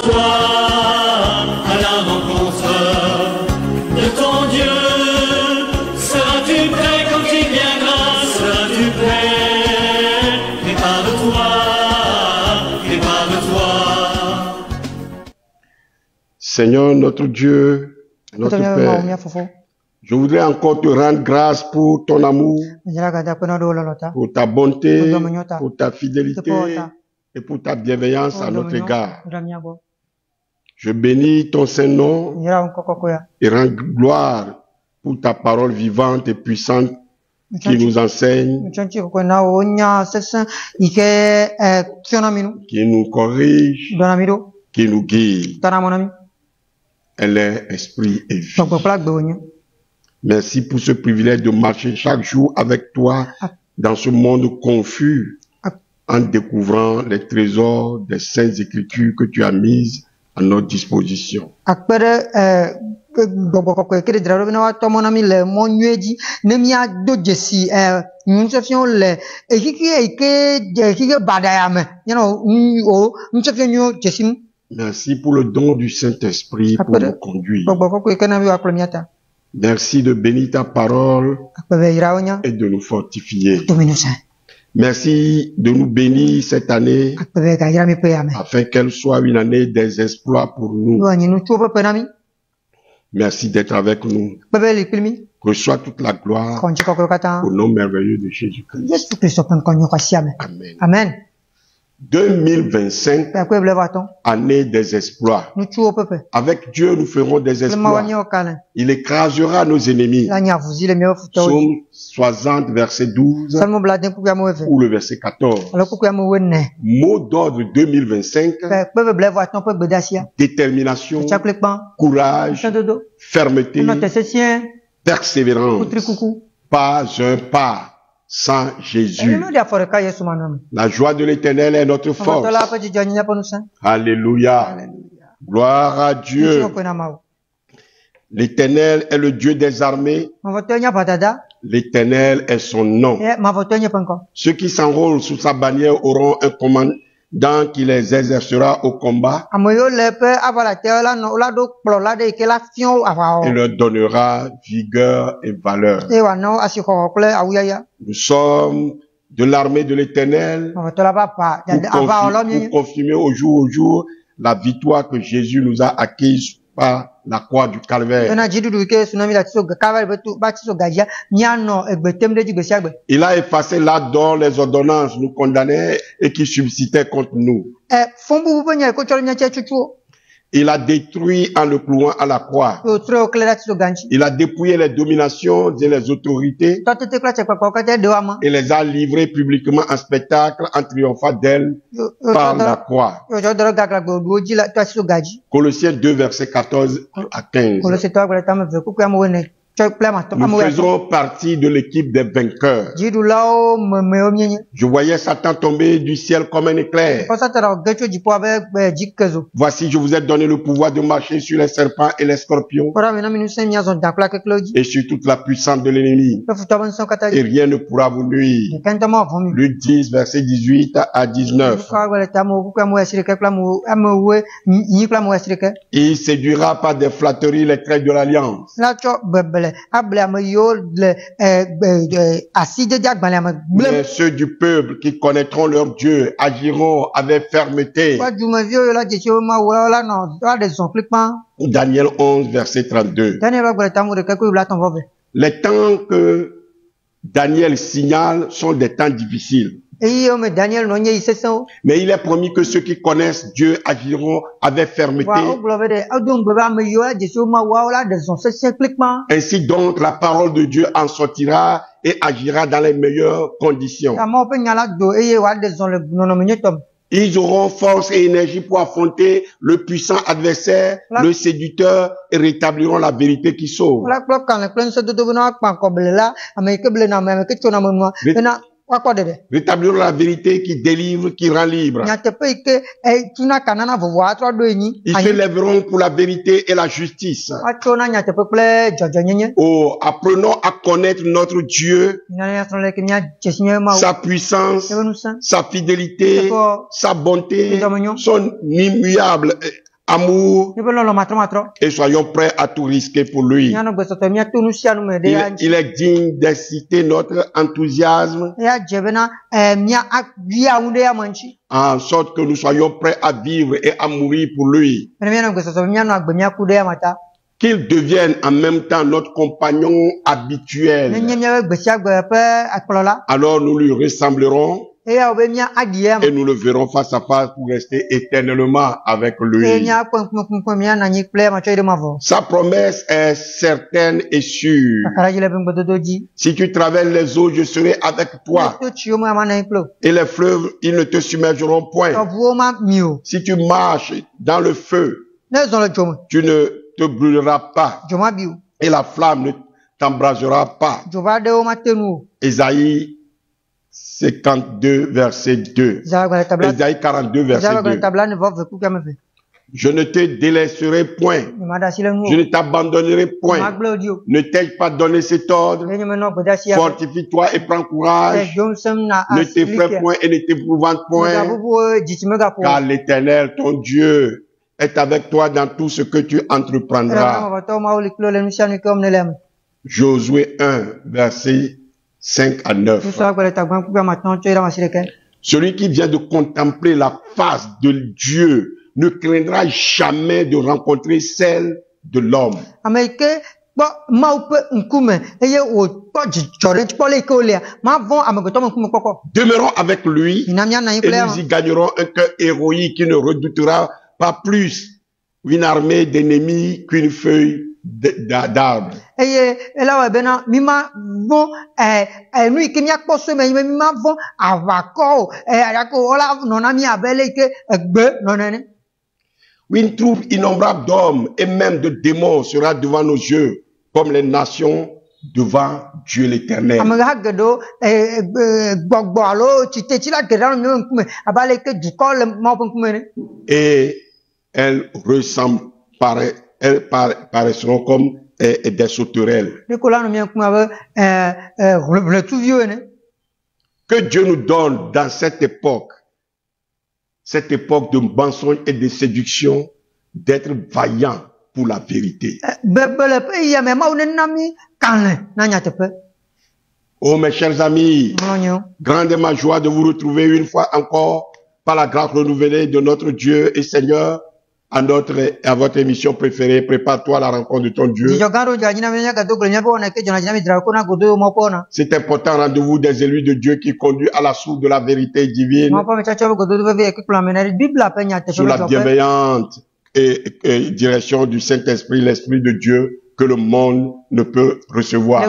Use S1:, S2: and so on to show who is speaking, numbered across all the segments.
S1: À la rencontre de ton Dieu, seras-tu prêt quand il viendra? Seras-tu prêt? Prépare-toi, prépare-toi.
S2: Seigneur, notre Dieu, notre Père, je voudrais encore te rendre grâce pour ton amour, pour ta bonté, pour ta fidélité et pour ta bienveillance à notre égard. Je bénis ton Saint-Nom et rends gloire pour ta parole vivante et puissante qui nous enseigne, qui nous corrige, qui nous guide. Elle est esprit et vie. Merci pour ce privilège de marcher chaque jour avec toi dans ce monde confus en découvrant les trésors des saintes écritures que tu as mises à notre disposition. Merci pour le don du Saint-Esprit pour nous conduire. Merci de bénir ta parole et de nous fortifier. Merci de nous bénir cette année afin qu'elle soit une année des exploits pour nous. Merci d'être avec nous. Reçois toute la gloire au nom merveilleux de Jésus-Christ. Amen.
S3: Amen.
S2: 2025, année des exploits. Avec Dieu, nous ferons des exploits. Il écrasera nos ennemis. Psaume 60, verset 12 ou le verset 14. Mot d'ordre 2025, détermination, courage, fermeté, persévérance. Pas un pas sans Jésus. La joie de l'Éternel est notre force. Alléluia. Gloire à Dieu. L'Éternel est le Dieu des armées. L'Éternel est son nom. Ceux qui s'enrôlent sous sa bannière auront un commandant qui les exercera au combat et leur donnera vigueur et valeur. Nous sommes de l'armée de l'Éternel pour confirmer au jour la victoire que Jésus nous a acquise par la croix du Calvaire. Il a effacé là dont les ordonnances nous condamnaient et qui subsistaient contre nous. Il a détruit en le clouant à la croix. Il a dépouillé les dominations et les autorités et les a livrées publiquement en spectacle en triomphant d'elles par la croix. Colossiens 2, versets 14 à 15. Nous faisons partie de l'équipe des vainqueurs. Je voyais Satan tomber du ciel comme un éclair. Voici, je vous ai donné le pouvoir de marcher sur les serpents et les scorpions et sur toute la puissance de l'ennemi. Et rien ne pourra vous nuire. Luc 10, verset 18 à 19. Il séduira par des flatteries les traits de l'alliance. Mais ceux du peuple qui connaîtront leur Dieu agiront avec fermeté. Daniel 11, verset 32. Les temps que Daniel signale sont des temps difficiles. Mais il est promis que ceux qui connaissent Dieu agiront avec fermeté. Ainsi donc, la parole de Dieu en sortira et agira dans les meilleures conditions. Ils auront force et énergie pour affronter le puissant adversaire, le séducteur, et rétabliront la vérité qui sauve. Rétabliront la vérité qui délivre, qui rend libre. Ils se lèveront pour la vérité et la justice. Oh, apprenons à connaître notre Dieu, sa puissance, sa fidélité, sa bonté, son immuable amour et soyons prêts à tout risquer pour lui. Il est digne d'inciter notre enthousiasme en sorte que nous soyons prêts à vivre et à mourir pour lui. Qu'il devienne en même temps notre compagnon habituel. Alors nous lui ressemblerons et nous le verrons face à face pour rester éternellement avec lui. Sa promesse est certaine et sûre. Si tu traverses les eaux, je serai avec toi. Et les fleuves, ils ne te submergeront point. Si tu marches dans le feu, tu ne te brûleras pas. Et la flamme ne t'embrasera pas. Ésaïe 52, verset 2. Ésaïe 42, verset 2. Je ne te délaisserai point. Je ne t'abandonnerai point. Ne t'ai-je pas donné cet ordre? Fortifie-toi et prends courage. Ne t'effraie point et ne t'épouvante point. Car l'Éternel, ton Dieu, est avec toi dans tout ce que tu entreprendras. Josué 1, verset 5 à 9. Celui qui vient de contempler la face de Dieu ne craindra jamais de rencontrer celle de l'homme. Demeurons avec lui et nous y gagnerons un cœur héroïque qui ne redoutera pas plus une armée d'ennemis qu'une feuille d'arbre. Une troupe innombrable d'hommes et même de démons sera devant nos yeux, comme les nations devant Dieu l'Éternel. Et elles paraîtront comme des sauterelles. Que Dieu nous donne dans cette époque de mensonge et de séduction, d'être vaillants pour la vérité. Oh mes chers amis, grande est ma joie de vous retrouver une fois encore par la grâce renouvelée de notre Dieu et Seigneur à votre émission préférée. Prépare-toi à la rencontre de ton Dieu. C'est important, rendez-vous des élus de Dieu qui conduit à la source de la vérité divine, sous la bienveillante et direction du Saint-Esprit, l'Esprit de Dieu que le monde ne peut recevoir.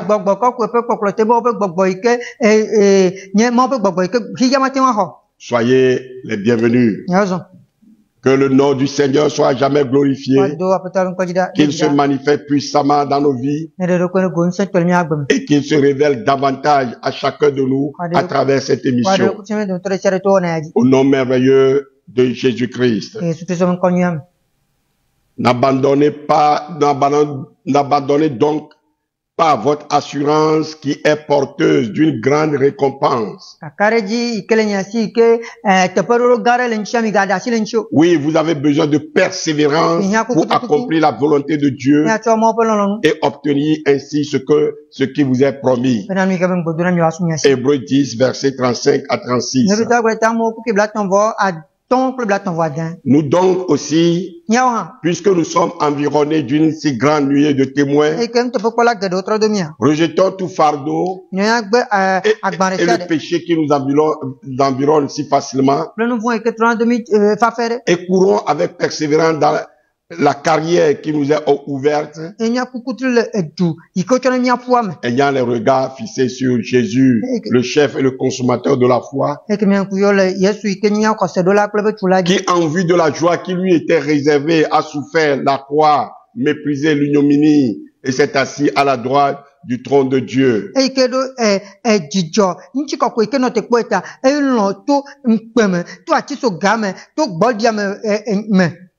S2: Soyez les bienvenus. Que le nom du Seigneur soit jamais glorifié, qu'il se manifeste puissamment dans nos vies et qu'il se révèle davantage à chacun de nous à travers cette émission. Au nom merveilleux de Jésus-Christ. N'abandonnez donc pas votre assurance qui est porteuse d'une grande récompense. Oui, vous avez besoin de persévérance pour accomplir la volonté de Dieu et obtenir ainsi ce qui vous est promis. Hébreux 10, versets 35 à 36. Nous donc aussi, puisque nous sommes environnés d'une si grande nuée de témoins, rejetons tout fardeau et le péché qui nous environne si facilement et courons avec persévérance dans la carrière qui nous est ouverte, ayant les regards fixés sur Jésus, le chef et le consommateur de la foi, qui en vue de la joie qui lui était réservée a souffert la croix, méprisé l'ignominie et s'est assis à la droite du trône de Dieu.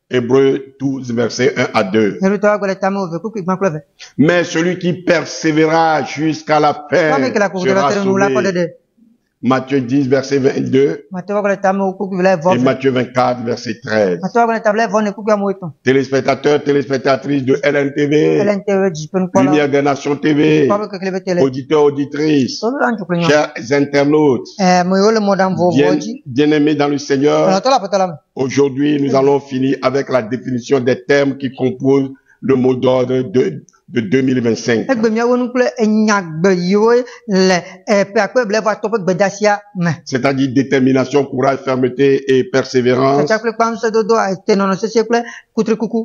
S2: Hébreux 12, versets 1 à 2. Mais celui qui persévérera jusqu'à la fin sera sauvé. Matthieu 10, verset 22. Et Matthieu 24, verset 13. Téléspectateurs, téléspectatrices de LNTV, Lumière des Nations TV, auditeurs, auditrices, chers internautes, bien-aimés dans le Seigneur, aujourd'hui nous allons finir avec la définition des termes qui composent le mot d'ordre de 2025. C'est-à-dire détermination, courage, fermeté et persévérance.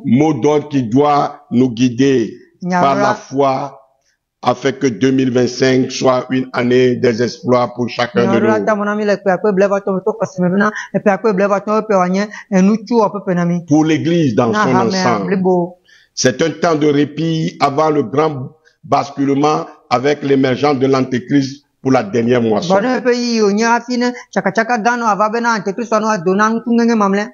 S2: Mot d'ordre qui doit nous guider par la foi afin que 2025 soit une année des exploits pour chacun de nous. Pour l'Église dans son ensemble. C'est un temps de répit avant le grand basculement avec l'émergence de l'Antéchrist pour la dernière moisson.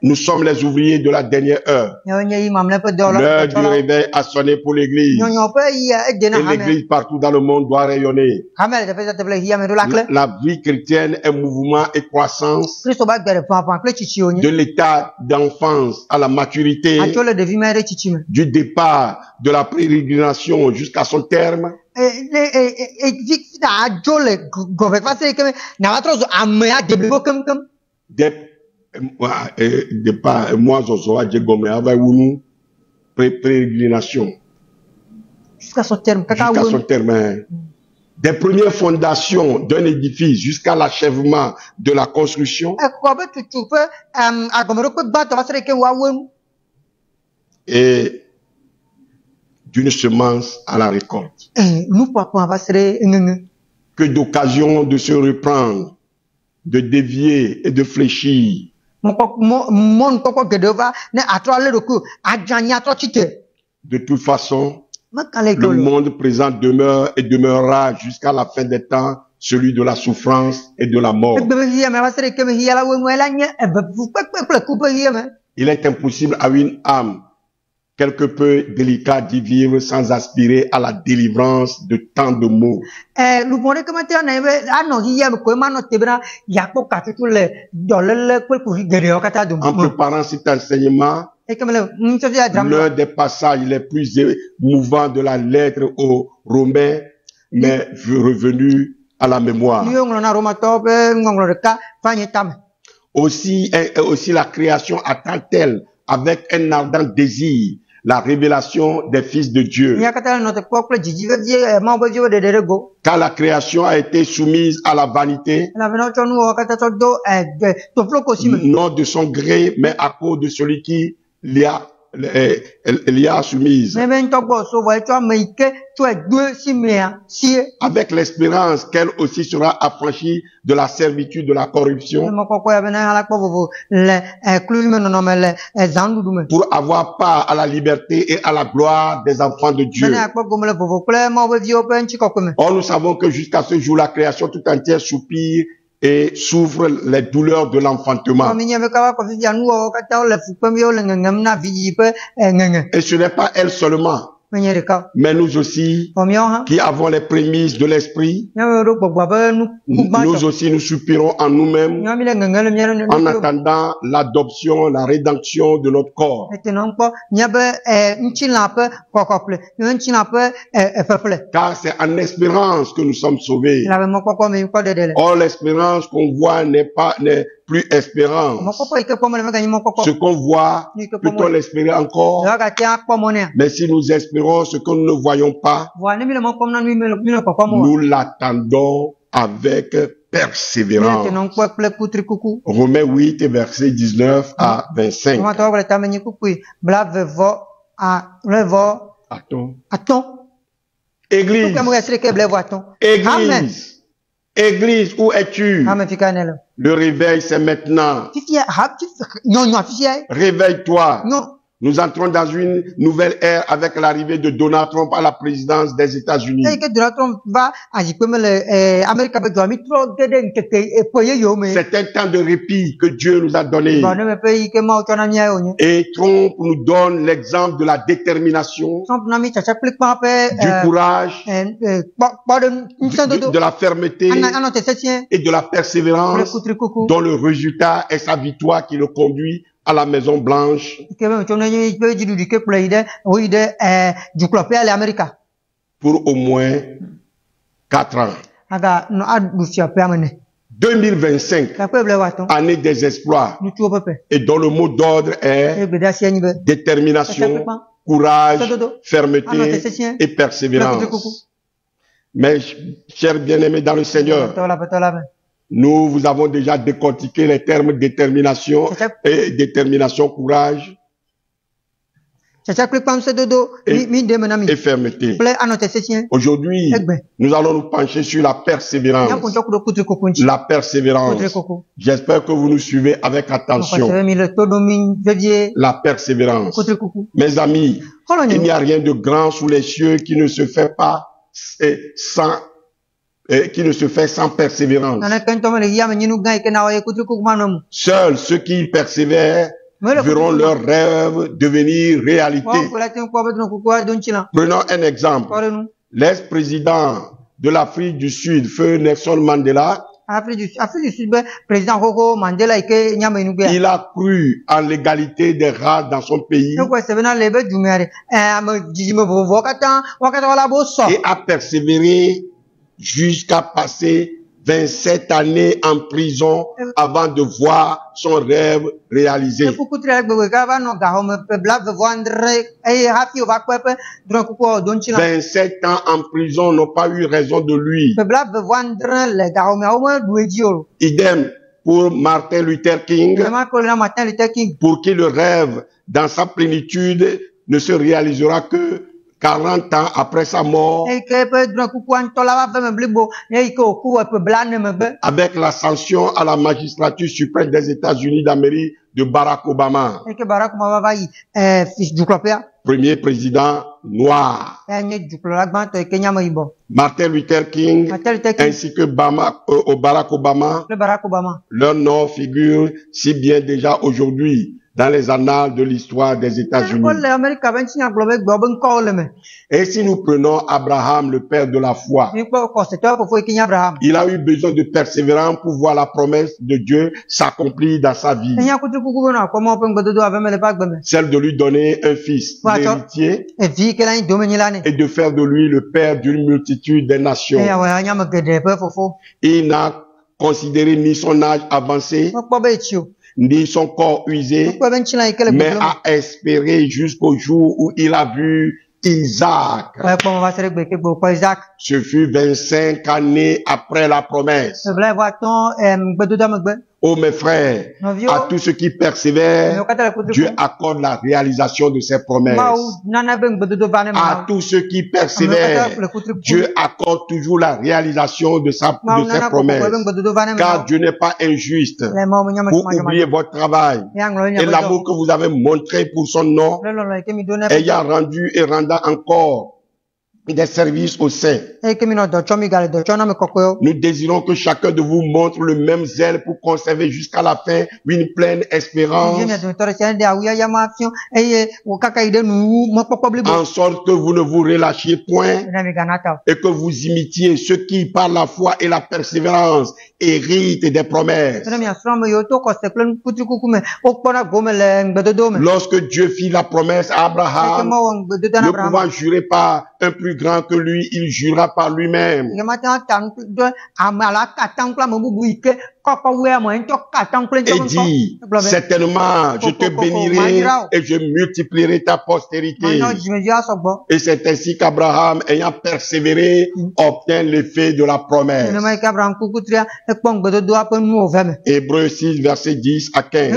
S2: Nous sommes les ouvriers de la dernière heure. L'heure du réveil a sonné pour l'Église. Et l'Église partout dans le monde doit rayonner. La vie chrétienne est mouvement et croissance de l'état d'enfance à la maturité, du départ de la pérégrination jusqu'à son terme. Pérégrination. Jusqu'à son terme. Des premières fondations d'un édifice jusqu'à l'achèvement de la construction. Et d'une semence à la récolte. Que d'occasions de se reprendre, de dévier et de fléchir. De toute façon, le monde présent demeure et demeurera jusqu'à la fin des temps, celui de la souffrance et de la mort. Il est impossible à une âme quelque peu délicat d'y vivre sans aspirer à la délivrance de tant de maux. En préparant cet enseignement, l'un des passages les plus émouvants de la lettre aux Romains m'est revenu à la mémoire. Aussi la création attend-elle avec un ardent désir la révélation des fils de Dieu. Car la création a été soumise à la vanité, non de son gré, mais à cause de celui qui l'y a soumise. Avec l'espérance qu'elle aussi sera affranchie de la servitude de la corruption, pour avoir part à la liberté et à la gloire des enfants de Dieu. Or, nous savons que jusqu'à ce jour, la création tout entière soupire et souffre les douleurs de l'enfantement. Et ce n'est pas elle seulement, mais nous aussi, qui avons les prémices de l'esprit, nous aussi nous soupirons en nous-mêmes, en attendant l'adoption, la rédemption de notre corps. Car c'est en espérance que nous sommes sauvés. Or, l'espérance qu'on voit n'est plus espérance. Ce qu'on voit, peut-on l'espérer encore? Mais si nous espérons ce que nous ne voyons pas, nous l'attendons avec persévérance. Romains 8, verset 19 à 25. Attends. Église. Église. Église, où es-tu? Le réveil, c'est maintenant. Réveille-toi. Nous entrons dans une nouvelle ère avec l'arrivée de Donald Trump à la présidence des États-Unis. C'est un temps de répit que Dieu nous a donné. Et Trump nous donne l'exemple de la détermination, du courage, de la fermeté et de la persévérance, dont le résultat est sa victoire qui le conduit à la Maison Blanche pour au moins 4 ans. 2025, année des exploits, et dont le mot d'ordre est détermination, courage, fermeté et persévérance. Mes chers bien-aimés dans le Seigneur, nous vous avons déjà décortiqué les termes détermination et détermination, courage et fermeté. Aujourd'hui, nous allons nous pencher sur la persévérance. La persévérance. J'espère que vous nous suivez avec attention. La persévérance. Mes amis, il n'y a rien de grand sous les cieux qui ne se fait pas sans persévérance. Seuls ceux qui persévèrent verront leurs rêves devenir réalité. Prenons un exemple. L'ex-président de l'Afrique du Sud, feu Nelson Mandela, il a cru en l'égalité des races dans son pays et a persévéré jusqu'à passer 27 années en prison avant de voir son rêve réalisé. 27 ans en prison n'ont pas eu raison de lui. Idem pour Martin Luther King, pour qui le rêve dans sa plénitude ne se réalisera que 40 ans après sa mort, avec l'ascension à la magistrature suprême des États-Unis d'Amérique de Barack Obama, premier président noir. Martin Luther King ainsi que Barack Obama, leur nom figure si bien déjà aujourd'hui dans les annales de l'histoire des États-Unis. Et si nous prenons Abraham, le père de la foi, il a eu besoin de persévérance pour voir la promesse de Dieu s'accomplir dans sa vie. Celle de lui donner un fils, l'héritier, et de faire de lui le père d'une multitude des nations. Il n'a considéré ni son âge avancé, ni son corps usé, mais a espéré jusqu'au jour où il a vu Isaac. Ce fut 25 années après la promesse. Oh mes frères, à tous ceux qui persévèrent, Dieu accorde la réalisation de ses promesses. À tous ceux qui persévèrent, Dieu accorde toujours la réalisation de ses promesses. Car Dieu n'est pas injuste pour oublier votre travail et l'amour que vous avez montré pour son nom, ayant rendu et rendant encore des services au sein. Nous désirons que chacun de vous montre le même zèle pour conserver jusqu'à la fin une pleine espérance, en sorte que vous ne vous relâchiez point et que vous imitiez ceux qui, par la foi et la persévérance, héritent des promesses. Lorsque Dieu fit la promesse à Abraham, ne pouvant jurer par un plus grand que lui, il jura par lui-même. Et dit, certainement, je te bénirai et je multiplierai ta postérité. Et c'est ainsi qu'Abraham, ayant persévéré, obtient l'effet de la promesse. Hébreux 6, verset 10 à 15.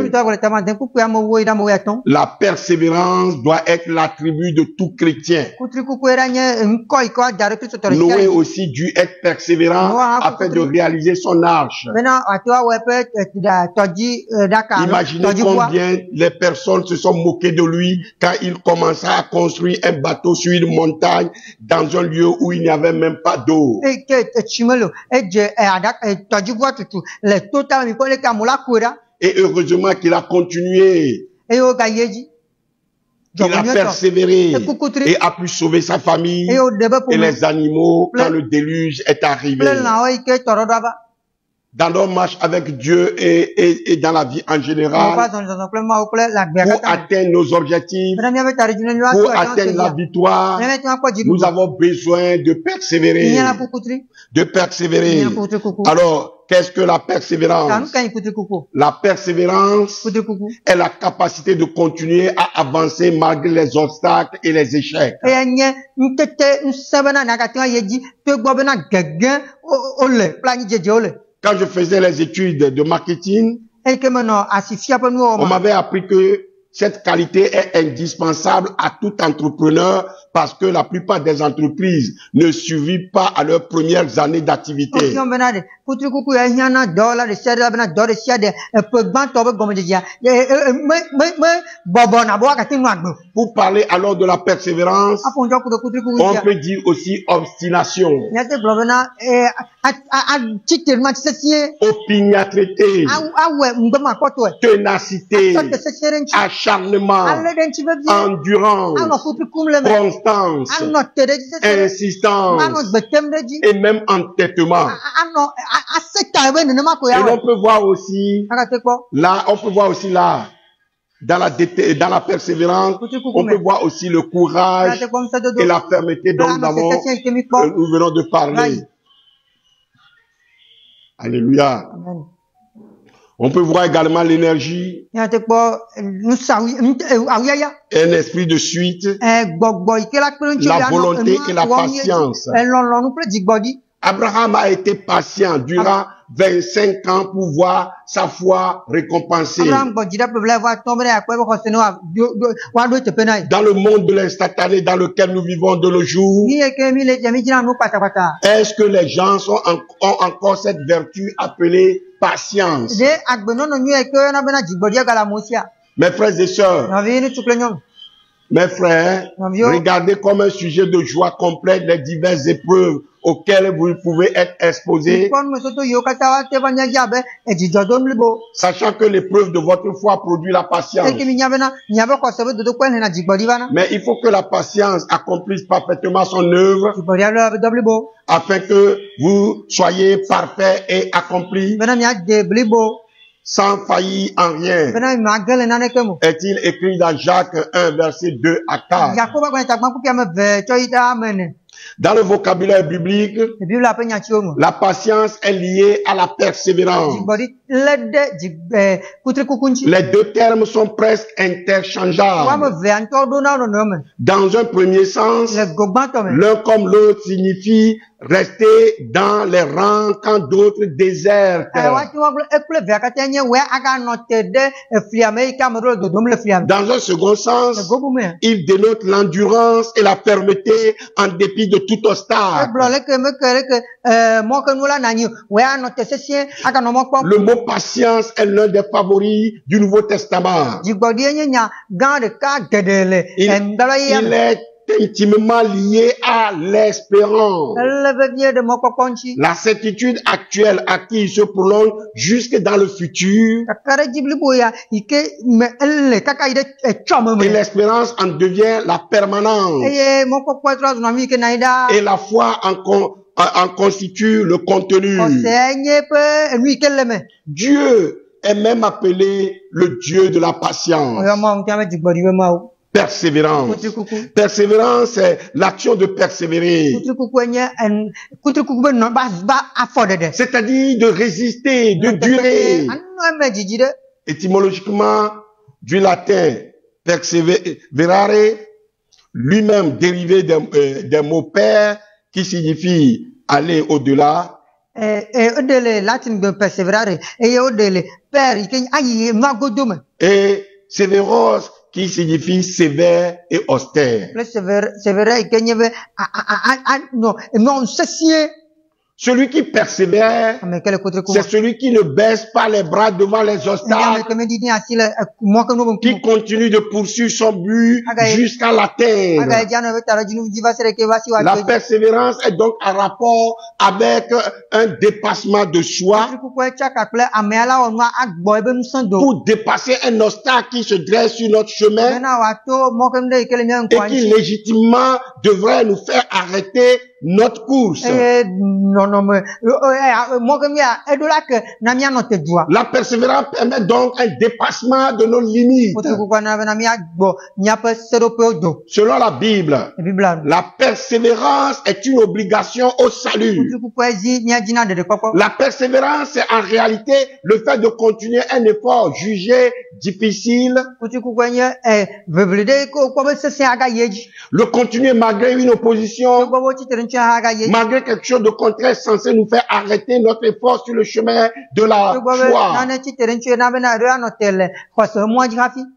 S2: La persévérance doit être l'attribut de tout chrétien. Noé aussi dut être persévérant afin de réaliser son arche. Imaginez combien les personnes se sont moquées de lui quand il commença à construire un bateau sur une montagne dans un lieu où il n'y avait même pas d'eau. Et heureusement qu'il a continué. Il a persévéré et a pu sauver sa famille et les animaux quand le déluge est arrivé. Dans nos marches avec Dieu et dans la vie en général, pour atteindre nos objectifs, pour atteindre la victoire, nous avons besoin de persévérer. De persévérer. Alors, qu'est-ce que la persévérance? La persévérance est la capacité de continuer à avancer malgré les obstacles et les échecs. Quand je faisais les études de marketing, on m'avait appris que cette qualité est indispensable à tout entrepreneur parce que la plupart des entreprises ne survivent pas à leurs premières années d'activité. Pour parler alors de la persévérance, on peut dire aussi obstination, opiniâtreté, ténacité, acharnement, endurance, constance, insistance et même entêtement. Et on peut voir aussi là, dans la persévérance, on peut voir aussi le courage et la fermeté dont nous venons de parler. Alléluia. On peut voir également l'énergie, un esprit de suite, la volonté et la patience. Abraham a été patient durant 25 ans pour voir sa foi récompensée. Dans le monde de l'instantané dans lequel nous vivons de nos jours, est-ce que les gens ont encore cette vertu appelée patience? Mes frères et sœurs, mes frères, regardez comme un sujet de joie complète les diverses épreuves auxquelles vous pouvez être exposés, sachant que l'épreuve de votre foi produit la patience. Mais il faut que la patience accomplisse parfaitement son œuvre afin que vous soyez parfaits et accomplis sans faillir en rien. Est-il écrit dans Jacques 1, verset 2 à 4. Dans le vocabulaire biblique, la patience est liée à la persévérance. Les deux termes sont presque interchangeables. Dans un premier sens, l'un comme l'autre signifie rester dans les rangs quand d'autres désertent. Dans un second sens, il dénote l'endurance et la fermeté en dépit de tout obstacle. Le mot patience est l'un des favoris du Nouveau Testament. Il est intimement lié à l'espérance. La certitude actuelle acquise se prolonge jusque dans le futur. Et l'espérance en devient la permanence. Et la foi en constitue le contenu. Dieu est même appelé le Dieu de la patience. Persévérance. Persévérance, c'est l'action de persévérer. C'est-à-dire de résister, de durer. Étymologiquement, du latin perseverare, lui-même dérivé des mots per, qui signifie aller au-delà. Et sévéros, qui signifie sévère et austère. Celui qui persévère, c'est celui qui ne baisse pas les bras devant les obstacles, qui continue de poursuivre son but jusqu'à l'atteindre. La persévérance est donc en rapport avec un dépassement de soi pour dépasser un obstacle qui se dresse sur notre chemin et qui légitimement devrait nous faire arrêter notre course. La persévérance permet donc un dépassement de nos limites. Selon la Bible, la persévérance est une obligation au salut. La persévérance, c'est en réalité le fait de continuer un effort jugé difficile. Le continuer malgré une opposition, malgré quelque chose de contraire censé nous faire arrêter notre effort sur le chemin de la foi.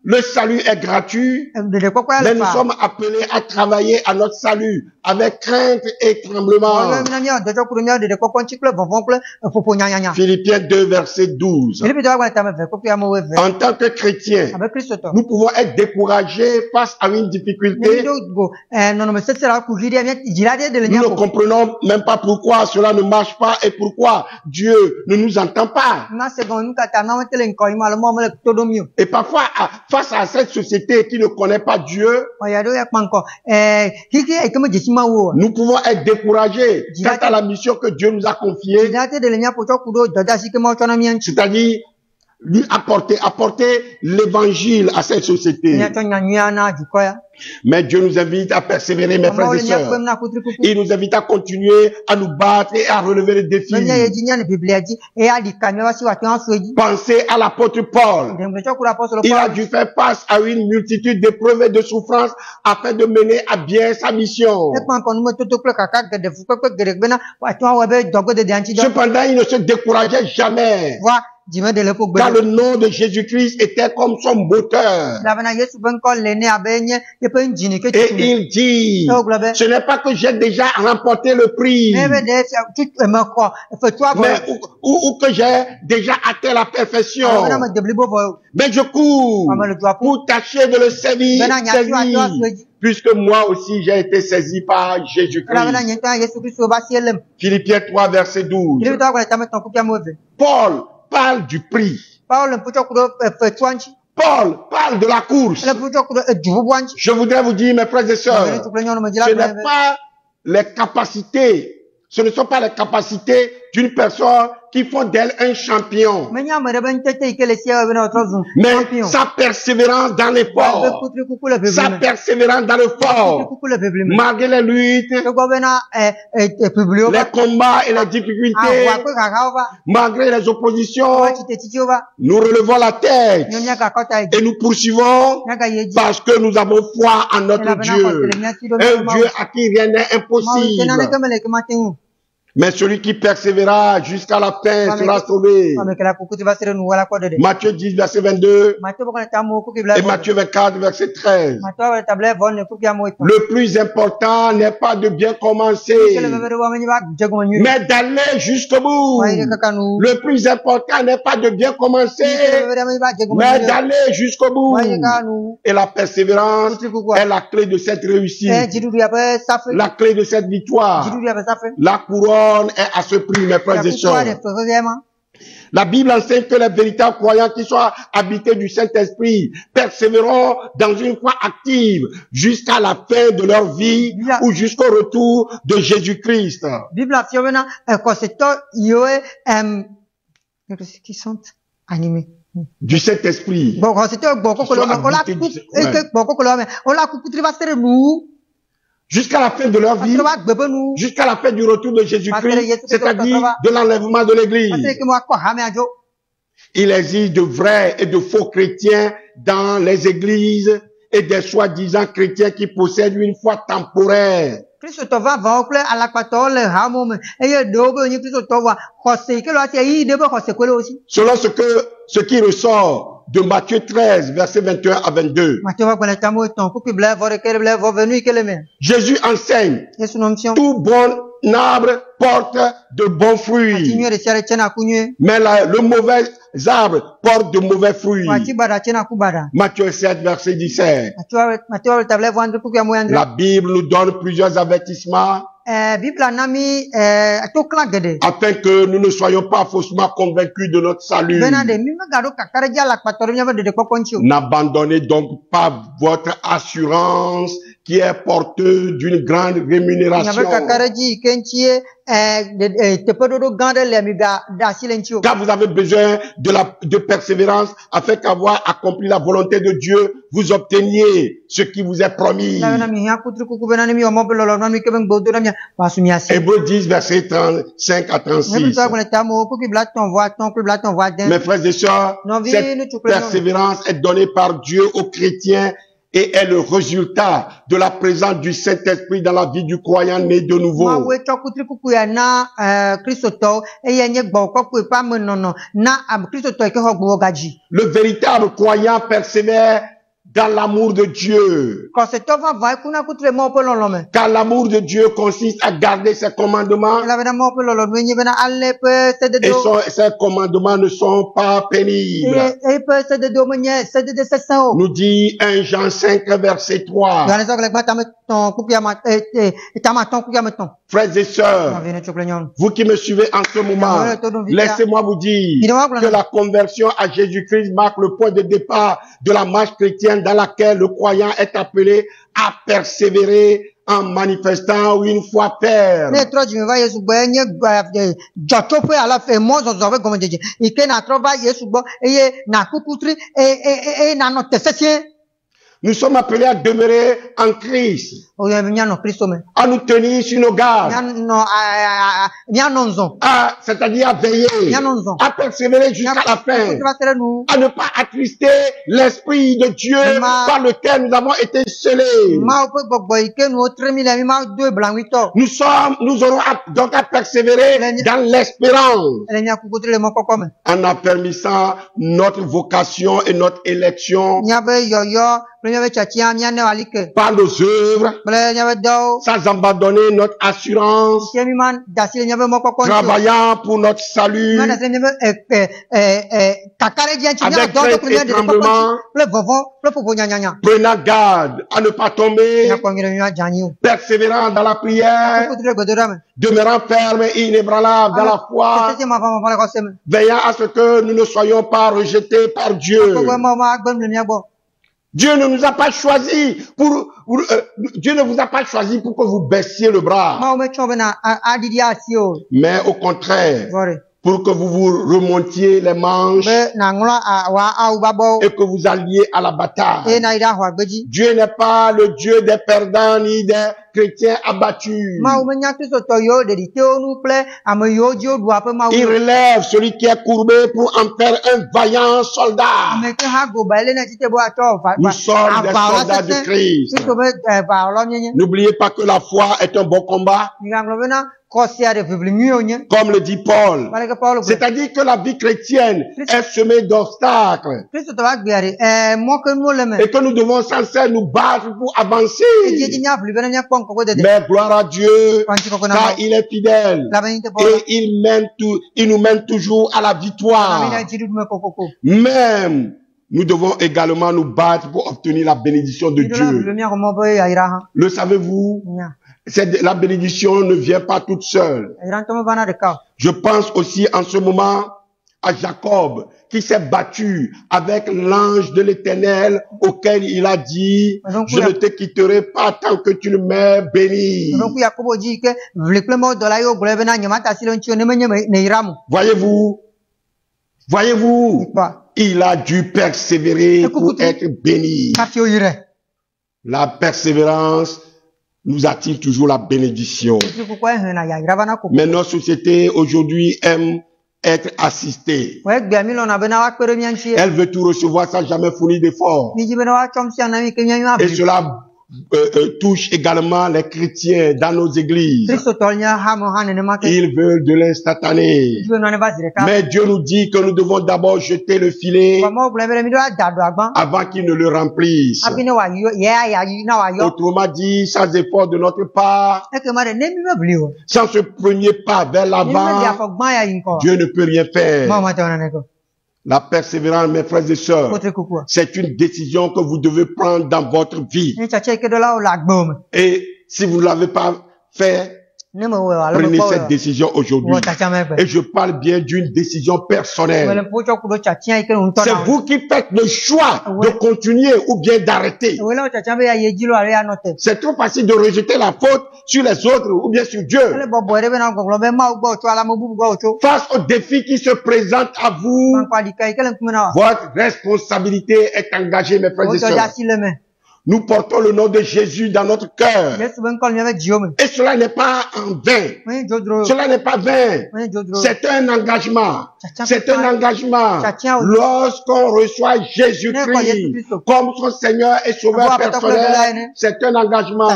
S2: Le salut est gratuit, mais nous sommes appelés à travailler à notre salut avec crainte et tremblement. Philippiens 2, verset 12. En tant que chrétiens, nous pouvons être découragés face à une difficulté. Nous ne comprenons même pas pourquoi cela ne marche pas et pourquoi Dieu ne nous entend pas. Et parfois, face à cette société qui ne connaît pas Dieu, nous pouvons être découragés quant à la mission que Dieu nous a confiée, c'est-à-dire lui apporter l'évangile à cette société. Mais Dieu nous invite à persévérer, mes frères et sœurs. Il nous invite à continuer à nous battre et à relever les défis. Pensez à l'apôtre Paul. Il a dû faire face à une multitude d'épreuves et de souffrances afin de mener à bien sa mission. Cependant, il ne se décourageait jamais. Car le nom de Jésus-Christ était comme son moteur. Et il dit, ce n'est pas que j'ai déjà remporté le prix, mais ou que j'ai déjà atteint la perfection. Mais je cours pour tâcher de le servir, puisque moi aussi j'ai été saisi par Jésus-Christ. Philippiens 3, verset 12. Paul parle du prix. Paul parle de la course. Je voudrais vous dire, mes frères et sœurs, ce ne sont pas les capacités d'une personne qui font d'elle un champion. Mais sa persévérance dans l'effort, sa persévérance dans l'effort, malgré les luttes, les combats et les difficultés, malgré les oppositions, nous relevons la tête et nous poursuivons parce que nous avons foi en notre Dieu, un Dieu à qui rien n'est impossible. Mais celui qui persévérera jusqu'à la fin sera sauvé. Matthieu 10, verset 22 et Matthieu 24, verset 13. Le plus important n'est pas de bien commencer, mais d'aller jusqu'au bout. Le plus important n'est pas de bien commencer, mais d'aller jusqu'au bout. Et la persévérance est la clé de cette réussite, la clé de cette victoire. La couronne est à ce prix, mes frères et sœurs. La Bible enseigne que les véritables croyants qui sont habités du Saint-Esprit persévéreront dans une foi active jusqu'à la fin de leur vie ou jusqu'au retour de Jésus-Christ.
S3: Qui sont animés
S2: du Saint-Esprit. Jusqu'à la fin de leur vie, jusqu'à la fin du retour de Jésus-Christ, c'est-à-dire de l'enlèvement de l'Église. Il existe de vrais et de faux chrétiens dans les églises et des soi-disant chrétiens qui possèdent une foi temporaire. Selon ce qui ressort de Matthieu 13, versets 21 à 22. Jésus enseigne, tout bon arbre porte de bons fruits, mais le mauvais arbre porte de mauvais fruits. Matthieu 7, verset 17. La Bible nous donne plusieurs avertissements afin que nous ne soyons pas faussement convaincus de notre salut. N'abandonnez donc pas votre assurance qui est porteuse d'une grande rémunération. Car vous avez besoin de persévérance afin qu'avoir accompli la volonté de Dieu, vous obteniez ce qui vous est promis. Hébreux 10, verset 35 à 36. Mes frères et sœurs, cette persévérance est donnée par Dieu aux chrétiens et est le résultat de la présence du Saint-Esprit dans la vie du croyant né de nouveau. Le véritable croyant persévère dans l'amour de Dieu. Car l'amour de Dieu consiste à garder ses commandements. Et ces commandements ne sont pas pénibles. Nous dit 1 Jean 5, verset 3. Frères et sœurs, vous qui me suivez en ce moment, laissez-moi vous dire que la conversion à Jésus-Christ marque le point de départ de la marche chrétienne dans laquelle le croyant est appelé à persévérer en manifestant une foi ferme. Nous sommes appelés à demeurer en Christ, à nous tenir sur nos gardes, c'est-à-dire à veiller, à persévérer jusqu'à la fin, à ne pas attrister l'Esprit de Dieu par lequel nous avons été scellés. Nous aurons donc à persévérer dans l'espérance, en affermissant notre vocation et notre élection par nos œuvres, sans abandonner notre assurance, travaillant pour notre salut, avec crainte et tremblement, prenant garde à ne pas tomber, persévérant dans la prière, demeurant ferme et inébranlable dans la foi, veillant à ce que nous ne soyons pas rejetés par Dieu. Dieu ne nous a pas choisi Dieu ne vous a pas choisi pour que vous baissiez le bras. Mais au contraire, pour que vous vous remontiez les manches et que vous alliez à la bataille. Dieu n'est pas le Dieu des perdants ni des chrétiens abattus. Il relève celui qui est courbé pour en faire un vaillant soldat. Nous sommes des soldats de Christ. N'oubliez pas que la foi est un bon combat. Comme le dit Paul. C'est-à-dire que la vie chrétienne est semée d'obstacles. Et que nous devons sans cesse nous battre pour avancer. Mais gloire à Dieu, car il est fidèle. Et il nous mène toujours à la victoire. Même nous devons également nous battre pour obtenir la bénédiction de Dieu. Le savez-vous? La bénédiction ne vient pas toute seule. Je pense aussi en ce moment à Jacob qui s'est battu avec l'ange de l'Éternel auquel il a dit « Je ne te quitterai pas tant que tu ne m'aies béni. » Voyez-vous, il a dû persévérer pour être béni. La persévérance nous attire toujours la bénédiction. Mais notre société aujourd'hui aime être assistée. Elle veut tout recevoir sans jamais fournir d'efforts. Et cela touche également les chrétiens dans nos églises. Ils veulent de l'instantané. Mais Dieu nous dit que nous devons d'abord jeter le filet avant qu'il ne le remplisse. Autrement dit, sans effort de notre part, sans ce premier pas vers l'avant, Dieu ne peut rien faire. La persévérance, mes frères et sœurs, c'est une décision que vous devez prendre dans votre vie. Et si vous ne l'avez pas fait, prenez cette décision aujourd'hui. Et je parle bien d'une décision personnelle. C'est vous qui faites le choix de continuer ou bien d'arrêter. C'est trop facile de rejeter la faute sur les autres ou bien sur Dieu. Face aux défis qui se présentent à vous, votre responsabilité est engagée, mes frères et sœurs. Nous portons le nom de Jésus dans notre cœur. Et cela n'est pas en vain. Cela n'est pas vain. C'est un engagement. C'est un engagement. Lorsqu'on reçoit Jésus-Christ comme son Seigneur et Sauveur personnel, c'est un engagement.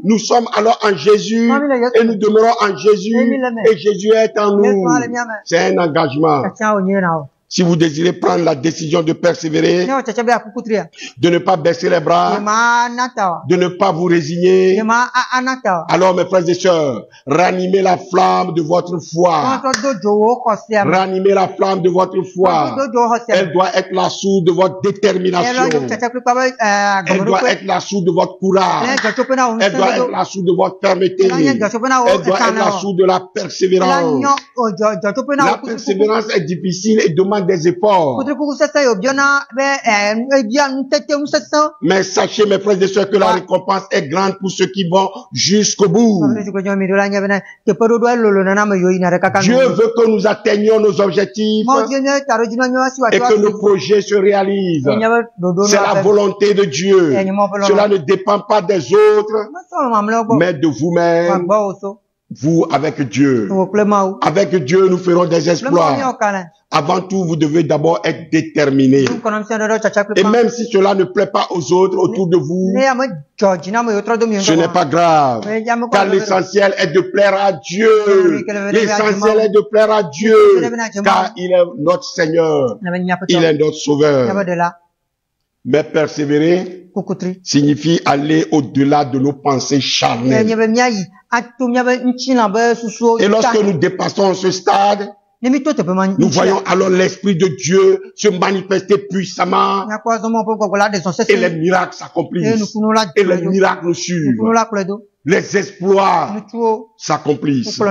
S2: Nous sommes alors en Jésus et nous demeurons en Jésus et Jésus est en nous. C'est un engagement. Si vous désirez prendre la décision de persévérer, de ne pas baisser les bras, de ne pas vous résigner, alors mes frères et sœurs, ranimez la flamme de votre foi. Ranimez la flamme de votre foi. Elle doit être la source de votre détermination. Elle doit être la source de votre courage. Elle doit être la source de votre fermeté. Elle doit être la source de la persévérance. La persévérance est difficile et demande des efforts. Mais sachez, mes frères et sœurs, que la récompense est grande pour ceux qui vont jusqu'au bout. Dieu veut que nous atteignions nos objectifs et que nos projets se réalisent. C'est la volonté de Dieu. Cela ne dépend pas des autres, mais de vous-même. Vous, avec Dieu. Avec Dieu, nous ferons des exploits. Avant tout, vous devez d'abord être déterminé. Et même si cela ne plaît pas aux autres autour de vous, ce n'est pas grave. Car l'essentiel est de plaire à Dieu. L'essentiel est de plaire à Dieu. Car il est notre Seigneur. Il est notre Sauveur. Mais persévérer signifie aller au-delà de nos pensées charnelles. Et lorsque nous dépassons ce stade, nous voyons alors l'Esprit de Dieu se manifester puissamment et les miracles s'accomplissent. Et les miracles nous suivent. Les exploits s'accomplissent.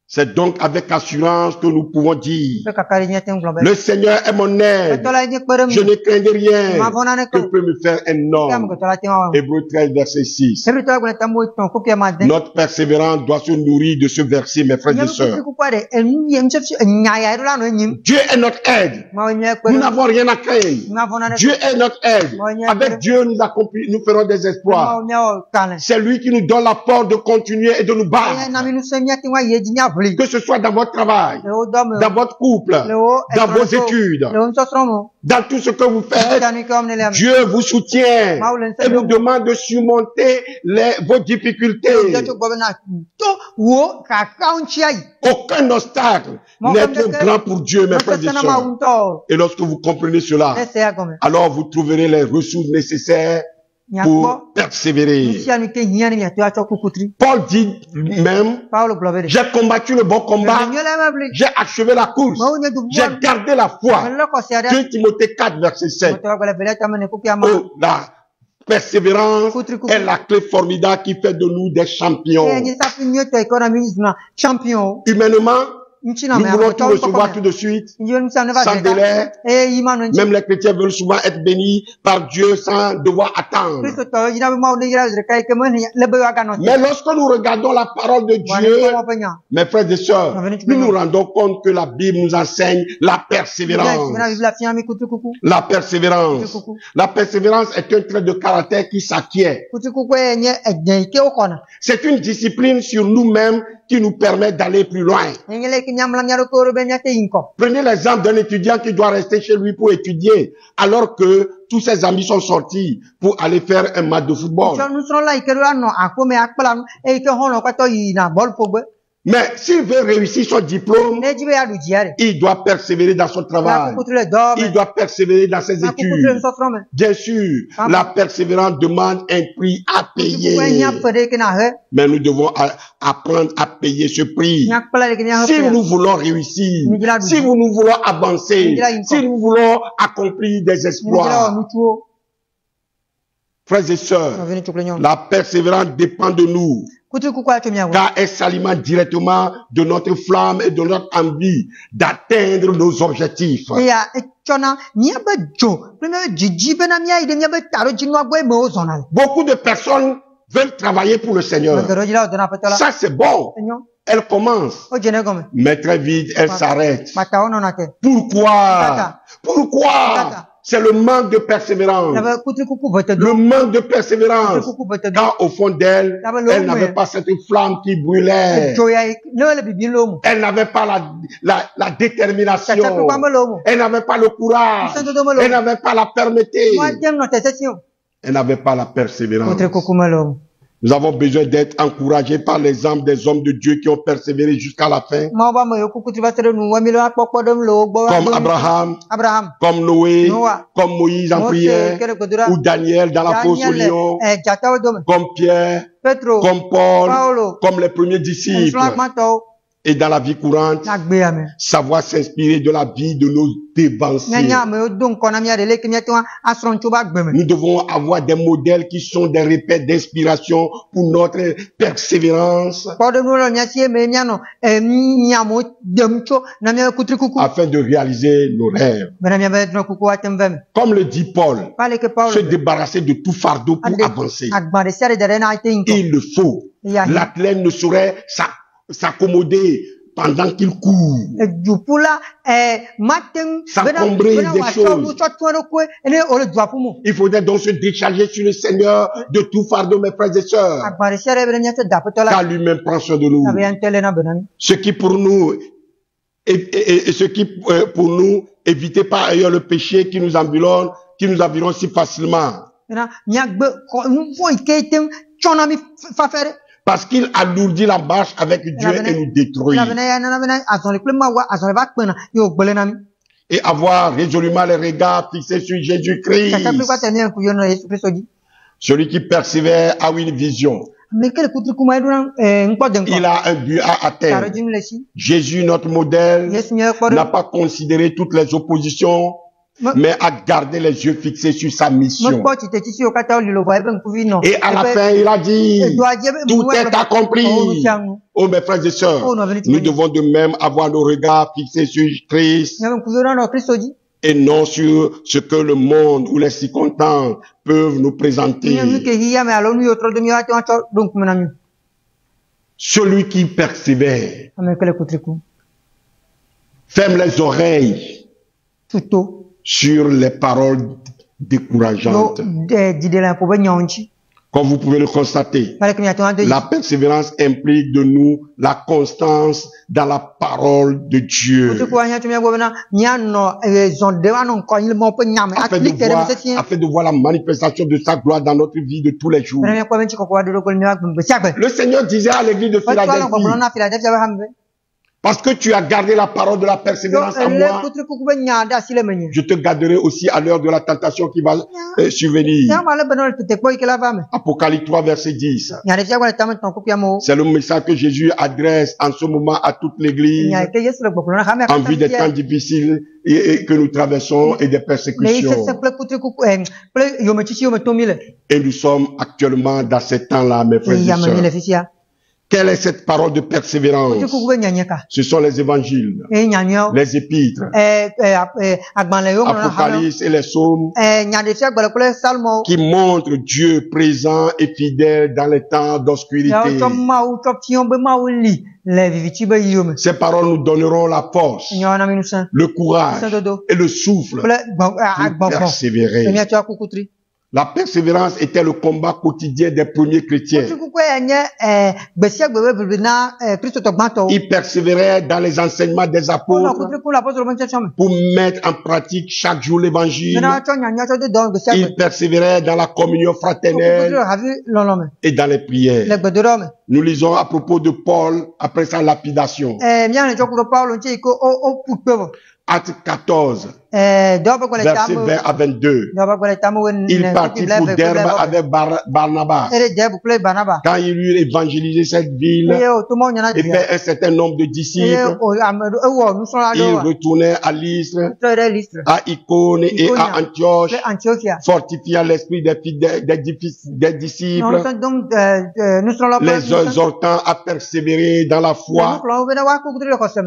S2: C'est donc avec assurance que nous pouvons dire, le Seigneur est mon aide, je ne crains rien, que peut me faire un homme. Hébreux 13, verset 6. Notre persévérance doit se nourrir de ce verset, mes frères et sœurs. Dieu est notre aide. Nous n'avons rien à craindre. Dieu est notre aide. Avec Dieu, nous ferons des exploits. C'est lui qui nous donne la force de continuer et de nous battre. Que ce soit dans votre travail, dans votre couple, dans vos études, dans tout ce que vous faites, Dieu vous soutient et vous demande de surmonter vos difficultés. Aucun obstacle n'est trop grand pour Dieu, mes frères et sœurs. Et lorsque vous comprenez cela, alors vous trouverez les ressources nécessaires pour persévérer. Paul dit même, j'ai combattu le bon combat, j'ai achevé la course, j'ai gardé la foi. 2 Timothée 4, verset 7. Oh, la persévérance est la clé formidable qui fait de nous des champions. Humainement, nous voulons tout recevoir tout de suite, sans délai. Même les chrétiens veulent souvent être bénis par Dieu sans devoir attendre. Mais lorsque nous regardons la parole de Dieu, mes frères et sœurs, nous nous rendons compte que la Bible nous enseigne la persévérance. La persévérance. La persévérance est un trait de caractère qui s'acquiert. C'est une discipline sur nous-mêmes qui nous permet d'aller plus loin. Prenez l'exemple d'un étudiant qui doit rester chez lui pour étudier, alors que tous ses amis sont sortis pour aller faire un match de football. Mais s'il veut réussir son diplôme, il doit persévérer dans son travail. Il doit persévérer dans ses études. Bien sûr, la persévérance demande un prix à payer. Mais nous devons apprendre à payer ce prix. Si nous voulons réussir, si nous voulons avancer, si nous voulons accomplir des exploits. Frères et sœurs, la persévérance dépend de nous. Car elle s'alimente directement de notre flamme et de notre envie d'atteindre nos objectifs. Beaucoup de personnes veulent travailler pour le Seigneur. Ça, c'est bon. Elle commence. Mais très vite, elle s'arrête. Pourquoi? Pourquoi? C'est le manque de persévérance. Le manque de persévérance. Car au fond d'elle, elle n'avait pas cette flamme qui brûlait. Elle n'avait pas la détermination. Elle n'avait pas le courage. Elle n'avait pas la fermeté. Elle n'avait pas la persévérance. Nous avons besoin d'être encouragés par l'exemple des hommes de Dieu qui ont persévéré jusqu'à la fin. Comme Abraham, comme Noé, comme Moïse en prière, ou Daniel dans la fosse aux lions, comme Pierre, comme Paul, comme les premiers disciples. Et dans la vie courante, savoir s'inspirer de la vie de nos dévanciers. Nous devons avoir des modèles qui sont des repères d'inspiration pour notre persévérance, afin de réaliser nos rêves. Comme le dit Paul, se débarrasser de tout fardeau pour avancer. Il le faut. L'athlète ne saurait s'accommoder pendant qu'il court, s'encombrer des choses. Il faudrait donc se décharger sur le Seigneur de tout fardeau, mes frères et sœurs, car lui-même prend soin de nous. Ce qui pour nous éviter par ailleurs le péché qui nous environne si facilement. Parce qu'il alourdit la marche avec Dieu et nous détruit. Et avoir résolument les regards fixés sur Jésus-Christ. Celui qui persévère a une vision. Il a un but à atteindre. Jésus, notre modèle, n'a pas considéré toutes les oppositions, mais a gardé les yeux fixés sur sa mission. Et à la fin, il a dit, tout est accompli. Oh, mes frères et sœurs, nous devons de même avoir nos regards fixés sur Christ et non sur ce que le monde ou les circonstances peuvent nous présenter. Celui qui persévère ferme les oreilles sur les paroles décourageantes. Comme vous pouvez le constater, la persévérance implique de nous la constance dans la parole de Dieu. Afin de voir la manifestation de sa gloire dans notre vie de tous les jours. Le Seigneur disait à l'église de Philadelphie, parce que tu as gardé la parole de la persévérance à moi, je te garderai aussi à l'heure de la tentation qui va survenir. Apocalypse 3, verset 10. C'est le message que Jésus adresse en ce moment à toute l'église, en vue des temps difficiles que nous traversons et des persécutions. Et nous sommes actuellement dans ces temps-là, mes frères et sœurs. Quelle est cette parole de persévérance? Ce sont les évangiles, les épîtres, Apocalypse et les psaumes, qui montrent Dieu présent et fidèle dans les temps d'obscurité. Ces paroles nous donneront la force, le courage et le souffle pour persévérer. La persévérance était le combat quotidien des premiers chrétiens. Ils persévéraient dans les enseignements des apôtres pour mettre en pratique chaque jour l'évangile. Ils persévéraient dans la communion fraternelle et dans les prières. Nous lisons à propos de Paul après sa lapidation. Acte 14, verset 20 à 22. Il partit pour Derbe avec Barnabas. Quand il eut évangélisé cette ville et fait un certain nombre de disciples, il retournait à Lystre, à Icône et à Antioche, fortifiant l'esprit des disciples, les exhortant à persévérer dans la foi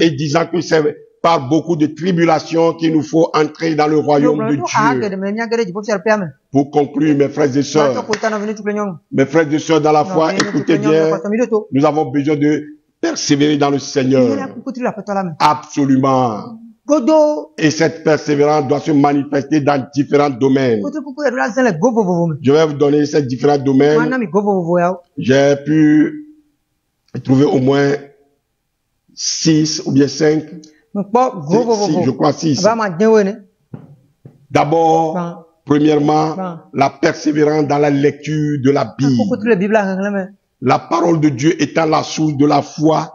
S2: et disant que c'est par beaucoup de tribulations qu'il nous faut entrer dans le royaume de Dieu. Pour conclure, mes frères et sœurs, dans la foi, écoutez bien, nous avons besoin de persévérer dans le Seigneur. Absolument. Et cette persévérance doit se manifester dans différents domaines. Je vais vous donner ces différents domaines. J'ai pu trouver au moins 6 ou bien 5. Je crois 6. D'abord, premièrement, la persévérance dans la lecture de la Bible. La parole de Dieu étant la source de la foi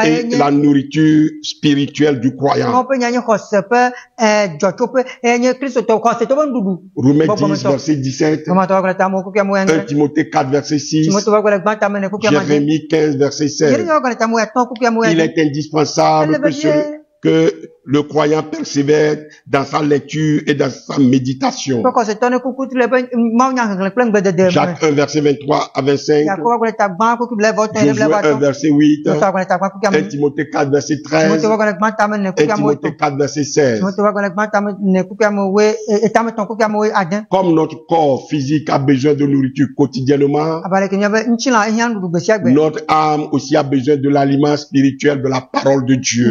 S2: et la nourriture spirituelle du croyant. Romains 10, verset 17. 1 Timothée 4, verset 6. Jérémie 15, verset 16. Il est indispensable que le croyant persévère dans sa lecture et dans sa méditation. Jacques 1, verset 23 à 25. Josué 1, verset 8. 1 Timothée 4, verset 13. 1 Timothée 4, verset 16. Comme notre corps physique a besoin de nourriture quotidiennement, notre âme aussi a besoin de l'aliment spirituel de la parole de Dieu.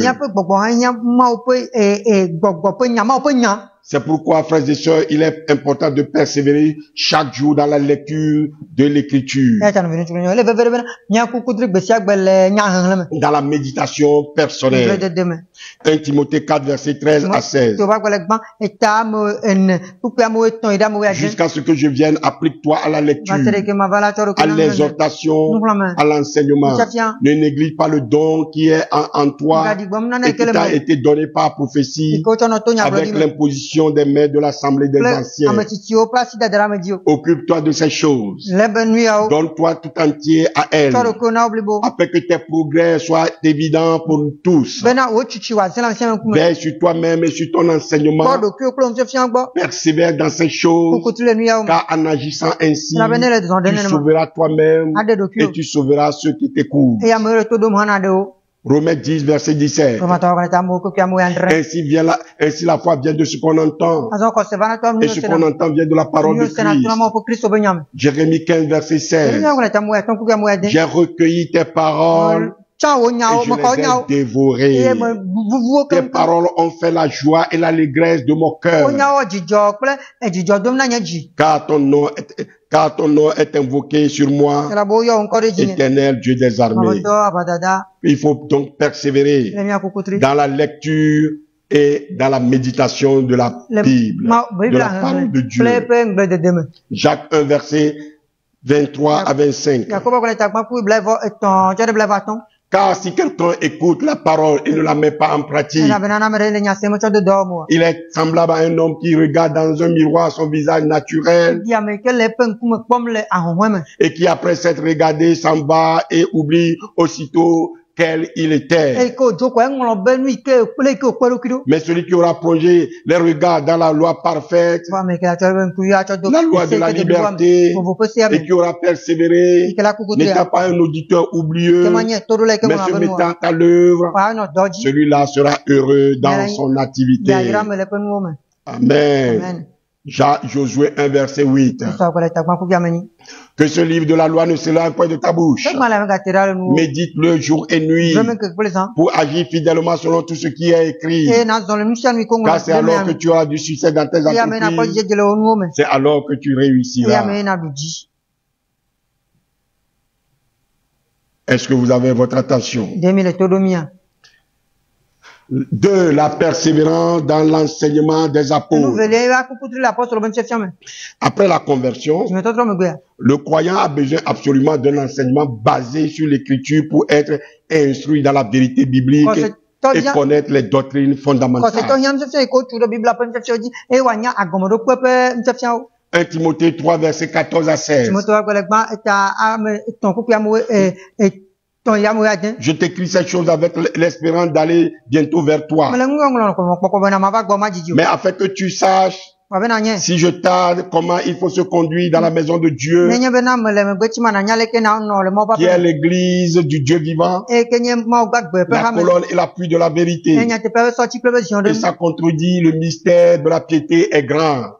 S2: C'est pourquoi, frères et sœurs, il est important de persévérer chaque jour dans la lecture de l'Écriture, dans la méditation personnelle. 1 Timothée 4, verset 13 à 16. Jusqu'à ce que je vienne, applique-toi à la lecture, à l'exhortation, à l'enseignement. Ne néglige pas le don qui est en toi et qui t'a été donné par prophétie avec l'imposition des maîtres de l'Assemblée des Anciens. Occupe-toi de ces choses. Donne-toi tout entier à elle, afin que tes progrès soient évidents pour nous tous. Veille sur toi-même et sur ton enseignement. Persévère dans ces choses, car en agissant ainsi, tu sauveras toi-même et tu sauveras ceux qui t'écoutent. Romains 10, verset 17. Ainsi la foi vient de ce qu'on entend. Et ce qu'on entend vient de la parole de Christ. Jérémie 15, verset 16. J'ai recueilli tes paroles et je les ai dévorées. Tes paroles ont fait la joie et l'allégresse de mon cœur. Car ton nom est invoqué sur moi, Éternel Dieu des armées. Il faut donc persévérer dans la lecture et dans la méditation de la Bible, de la parole de Dieu. Jacques 1, verset 23 à 25. Car si quelqu'un écoute la parole et ne la met pas en pratique, il est semblable à un homme qui regarde dans un miroir son visage naturel et qui, après s'être regardé, s'en va et oublie aussitôt quel il était. Mais celui qui aura plongé les regards dans la loi parfaite, la loi de la liberté, et qui aura persévéré, n'étant pas un auditeur oublieux, mais se mettant à l'œuvre, celui-là sera heureux dans son activité. Amen. Josué 1, verset 8. Que ce livre de la loi ne s'éloigne point de ta bouche. Médite-le jour et nuit pour agir fidèlement selon tout ce qui est écrit. Car c'est alors que tu auras du succès dans tes entreprises. C'est alors que tu réussiras. Est-ce que vous avez votre attention? 2. La persévérance dans l'enseignement des apôtres. Après la conversion, le croyant a besoin absolument d'un enseignement basé sur l'écriture pour être instruit dans la vérité biblique et connaître les doctrines fondamentales. 1 Timothée 3, verset 14 à 16. Je t'écris ces choses avec l'espérance d'aller bientôt vers toi. Mais afin que tu saches, si je tarde, comment il faut se conduire dans la maison de Dieu, qui est l'église du Dieu vivant, la colonne et l'appui de la vérité. Et ça contredit le mystère de la piété est grand.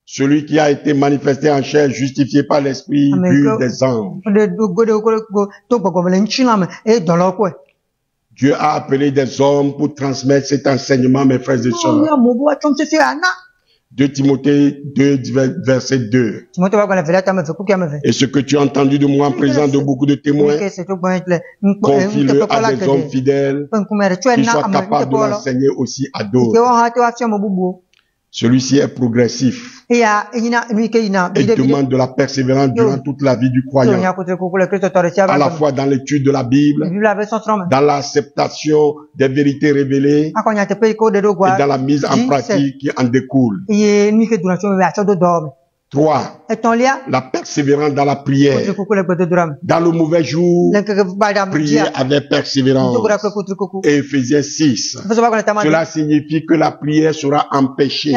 S2: Celui qui a été manifesté en chair, justifié par l'esprit, vu des anges. Dieu a appelé des hommes pour transmettre cet enseignement, mes frères et sœurs. 2 Timothée 2, verset 2. Et ce que tu as entendu de moi en présence de beaucoup de témoins, confie-le à des hommes fidèles, qui soient capables de l'enseigner aussi à d'autres. Celui-ci est progressif et demande de la persévérance durant toute la vie du croyant, à la fois dans l'étude de la Bible, dans l'acceptation des vérités révélées et dans la mise en pratique qui en découle. 3. La persévérance dans la prière. Dans le mauvais jour, prier avec persévérance. Et Ephésiens 6. Cela signifie que la prière sera empêchée,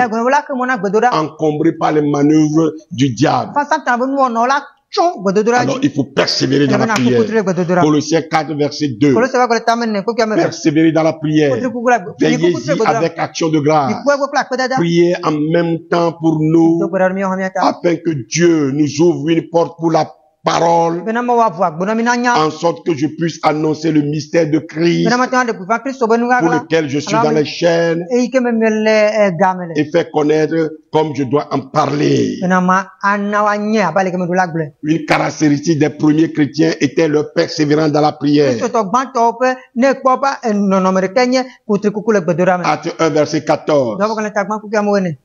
S2: encombrée par les manœuvres du diable. Alors, il faut persévérer dans la prière. Colossiens 4, verset 2. Persévérer dans la prière. Veillez-y avec action de grâce. Priez en même temps pour nous, afin que Dieu nous ouvre une porte pour la parole, en sorte que je puisse annoncer le mystère de Christ, pour lequel je suis dans les chaînes, et faire connaître comme je dois en parler. Une caractéristique des premiers chrétiens était leur persévérance dans la prière. Acte 1, verset 14.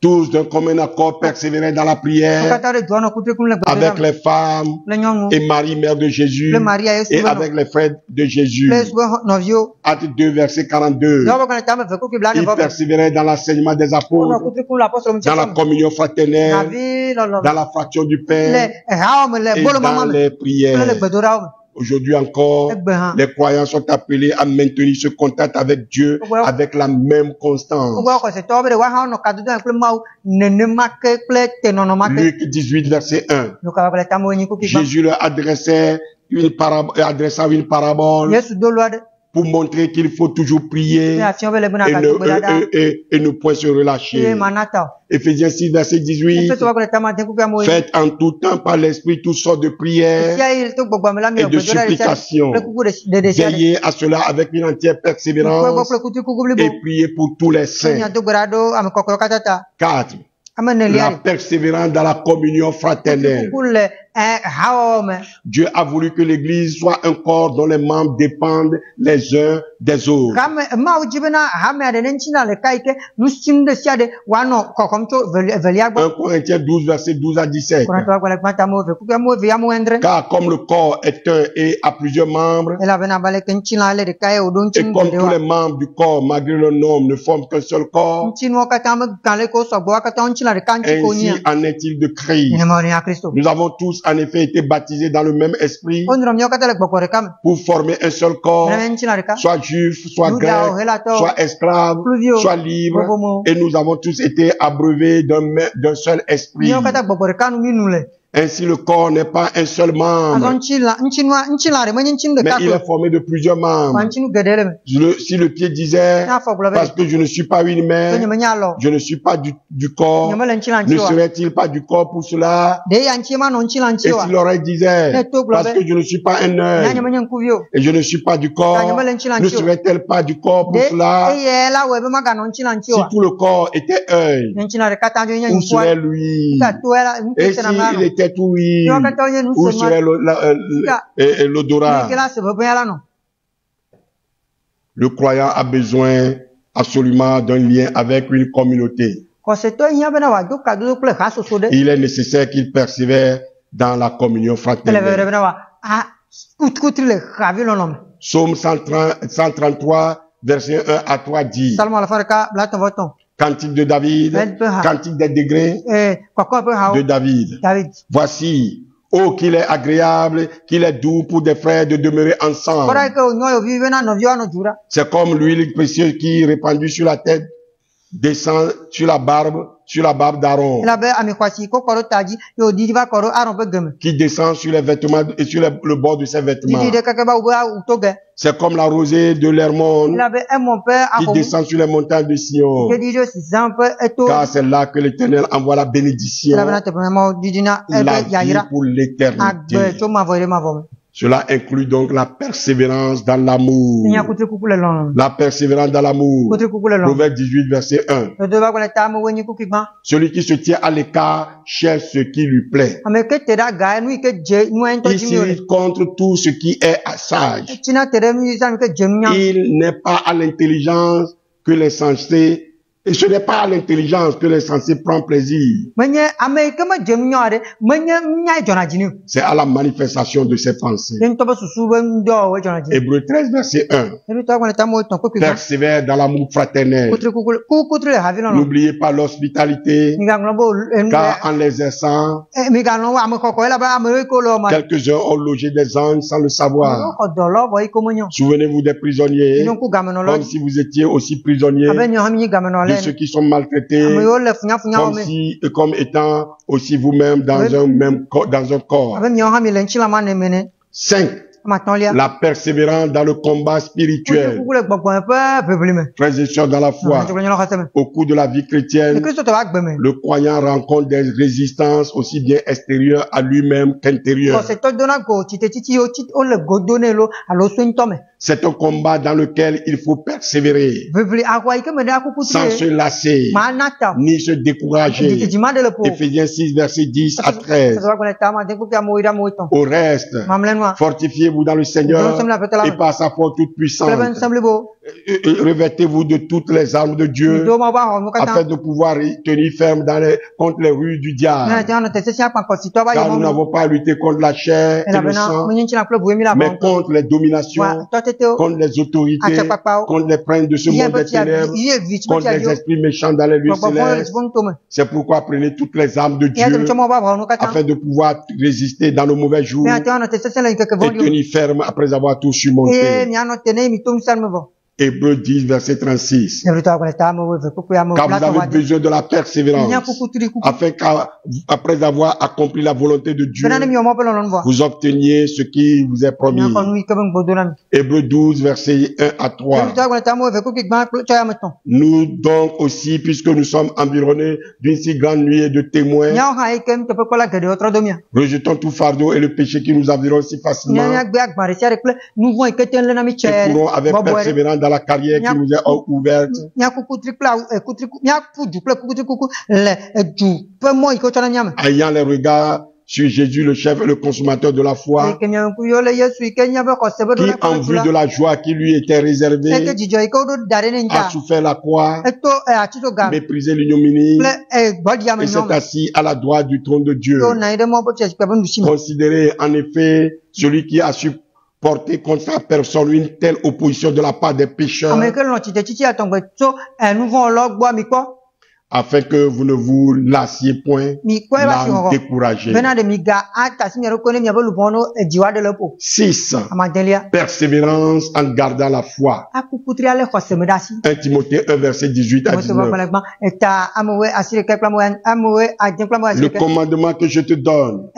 S2: Tous d'un commun accord persévéraient dans la prière, avec les femmes et Marie, mère de Jésus, et avec les frères de Jésus. Acte 2, verset 42. Ils persévéraient dans l'enseignement des apôtres, dans la communion fraternelle, dans la fraction du pain et dans les prières. Aujourd'hui encore, les croyants sont appelés à maintenir ce contact avec Dieu avec la même constance. Luc 18, verset 1. Jésus leur adressa une parabole pour montrer qu'il faut toujours prier et ne point se relâcher. Ephésiens 6, verset 18. Faites en tout temps par l'Esprit toutes sortes de prières et de supplications. Veillez à cela avec une entière persévérance et priez pour tous les saints. 4. La persévérance dans la communion fraternelle. Dieu a voulu que l'Église soit un corps dont les membres dépendent les uns des autres. 1 Corinthiens 12, verset 12 à 17. Car comme le corps est un et a plusieurs membres, et comme tous les membres du corps, malgré le nombre, ne forment qu'un seul corps, ainsi en est-il de Christ. Nous avons tous en effet été baptisés dans le même esprit pour former un seul corps, soit juif, soit grec, soit esclave, soit libre, et nous avons tous été abreuvés d'un seul esprit. Ainsi, le corps n'est pas un seul membre, mais il est formé de plusieurs membres. Si le pied disait, parce que je ne suis pas une main, je ne suis pas du corps, ne serait-il pas du corps pour cela? Et si l'oreille disait, parce que je ne suis pas un œil, et je ne suis pas du corps, ne serait-elle pas du corps pour cela? Si tout le corps était œil, où serait l'huile? Et s'il était tout huile, où serait l'odorat? Le croyant a besoin absolument d'un lien avec une communauté. Il est nécessaire qu'il persévère dans la communion fraternelle. Psaume 133, verset 1 à 3 dit, Cantique de David, Cantique des degrés de David. Voici, oh, qu'il est agréable, qu'il est doux pour des frères de demeurer ensemble. C'est comme l'huile précieuse qui, répandue sur la tête, descend sur la barbe d'Aaron, qui descend sur les vêtements et sur le bord de ses vêtements. C'est comme la rosée de l'Hermon qui descend sur les montagnes de Sion, car c'est là que l'Éternel envoie la bénédiction, la vie pour l'éternité. Cela inclut donc la persévérance dans l'amour. La persévérance dans l'amour. Proverbe 18, verset 1. Celui qui se tient à l'écart cherche ce qui lui plaît. Il s'irrite contre tout ce qui est sage. Il n'est pas à l'intelligence que les sensés, et ce n'est pas à l'intelligence que les sensés prennent plaisir. C'est à la manifestation de ses pensées. Hébreux 13, verset 1. Persévère dans l'amour fraternel. N'oubliez pas l'hospitalité, car en l'exerçant, quelques-uns ont logé des anges sans le savoir. Souvenez-vous des prisonniers, comme si vous étiez aussi prisonniers, de ceux qui sont maltraités, comme étant aussi vous-même dans un corps. 5. La persévérance dans le combat spirituel. Frères et sœurs dans la foi, au cours de la vie chrétienne, le croyant rencontre des résistances aussi bien extérieures à lui-même qu'intérieures. C'est un combat dans lequel il faut persévérer, sans se lasser, ni se décourager. Éphésiens 6, verset 10 à 13. Au reste, fortifiez-vous dans le Seigneur et par sa force toute puissante. Revêtez-vous de toutes les armes de Dieu afin de pouvoir tenir ferme contre les rues du diable. Car nous n'avons pas à lutter contre la chair et le sang, mais contre les dominations, contre les autorités, contre les princes de ce monde des ténèbres, contre les esprits méchants dans les lieux célestes. C'est pourquoi prenez toutes les armes de Dieu afin de pouvoir résister dans nos mauvais jours et tenir ferme après avoir tout surmonté. Hébreux 10, verset 36. Car vous avez besoin de la persévérance, afin qu'après avoir accompli la volonté de Dieu, vous obteniez ce qui vous est promis. Hébreux 12, verset 1 à 3. Nous donc aussi, puisque nous sommes environnés d'une si grande nuée de témoins, rejetons tout fardeau et le péché qui nous environne si facilement, et courons avec persévérance dans la carrière qui nous est ouverte, ayant les regards sur Jésus, le chef et le consommateur de la foi, qui, en vue de la joie qui lui était réservée, a souffert la croix, méprisé l'ignominie, et s'est assis à la droite du trône de Dieu. Considérez en effet celui qui a su porter contre sa personne une telle opposition de la part des pécheurs, afin que vous ne vous lassiez point, l'âme découragée. 6. Persévérance en gardant la foi. 1 Timothée 1, verset 18 à 19. Le commandement que je te donne,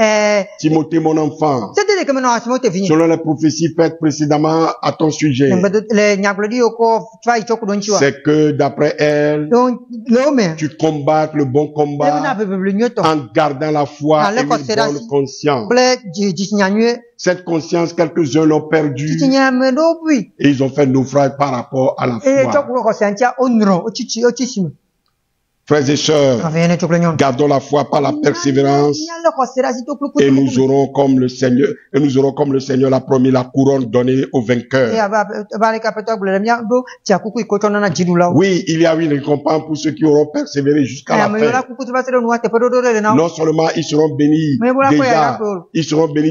S2: Timothée mon enfant, selon les prophéties faites précédemment à ton sujet, c'est que d'après elle, tu combattes le bon combat en gardant la foi et une bonne conscience. Cette conscience, quelques-uns l'ont perdue et ils ont fait naufrage par rapport à la foi. Frères et sœurs, gardons la foi par la persévérance et nous aurons comme le Seigneur l'a promis la couronne donnée aux vainqueurs. Oui, il y a une récompense pour ceux qui auront persévéré jusqu'à la fin. Non seulement ils seront bénis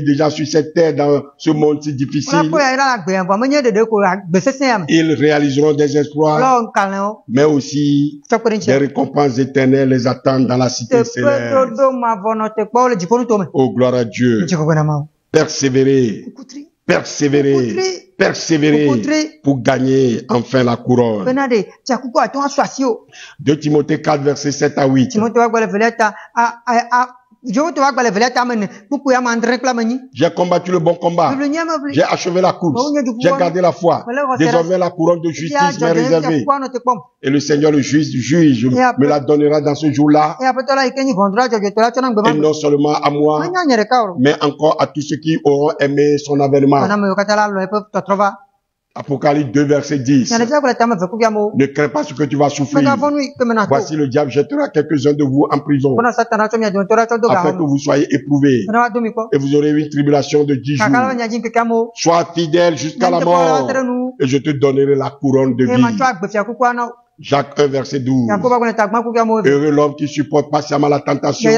S2: déjà sur cette terre dans ce monde si difficile. Ils réaliseront des exploits, mais aussi des récompenses éternelles les attendent dans la cité céleste. Oh, gloire à Dieu. Persévérer, persévérer, persévérer pour gagner enfin la couronne. 2 Timothée 4, verset 7 à 8. J'ai combattu le bon combat. J'ai achevé la course. J'ai gardé la foi. Désormais, la couronne de justice m'est réservée. Et le Seigneur, le juge, me la donnera dans ce jour-là. Et non seulement à moi, mais encore à tous ceux qui auront aimé son avènement. Apocalypse 2, verset 10. Ne crains pas ce que tu vas souffrir. Voici le diable jettera quelques-uns de vous en prison, afin que vous soyez éprouvés. Et vous aurez une tribulation de 10 jours. Sois fidèle jusqu'à la mort, et je te donnerai la couronne de vie. Jacques 1, verset 12. Heureux l'homme qui supporte patiemment la tentation,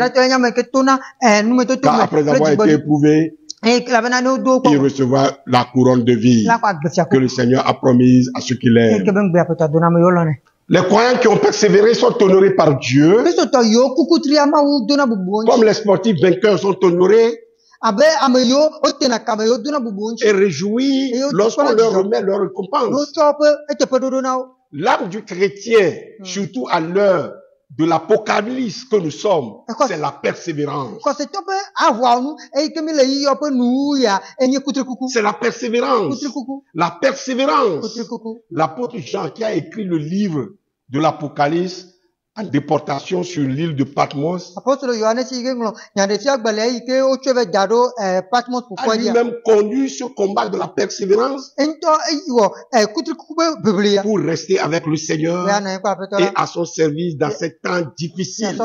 S2: car après avoir été éprouvé, il recevra la couronne de vie que le Seigneur a promise à ceux qui l'aiment. Les croyants qui ont persévéré sont honorés par Dieu, comme les sportifs vainqueurs sont honorés et réjouis lorsqu'on leur remet leur récompense. L'âme du chrétien, surtout à l'heure de l'apocalypse que nous sommes, c'est la persévérance. C'est la persévérance. La persévérance. L'apôtre Jean qui a écrit le livre de l'Apocalypse en déportation sur l'île de Patmos a lui-même connu ce combat de la persévérance pour rester avec le Seigneur et à son service dans ces temps difficiles.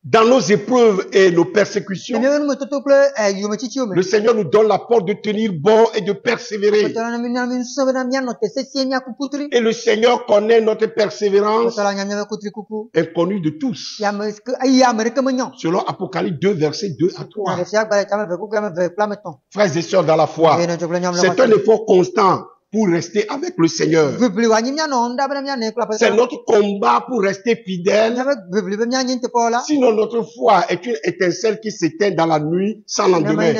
S2: Dans nos épreuves et nos persécutions, le Seigneur nous donne la force de tenir bon et de persévérer. Et le Seigneur connaît notre persévérance, inconnue de tous. Selon Apocalypse 2, versets 2 à 3. Frères et sœurs dans la foi, c'est un effort constant pour rester avec le Seigneur. C'est notre combat pour rester fidèle. Sinon, notre foi est une étincelle qui s'éteint dans la nuit sans lendemain.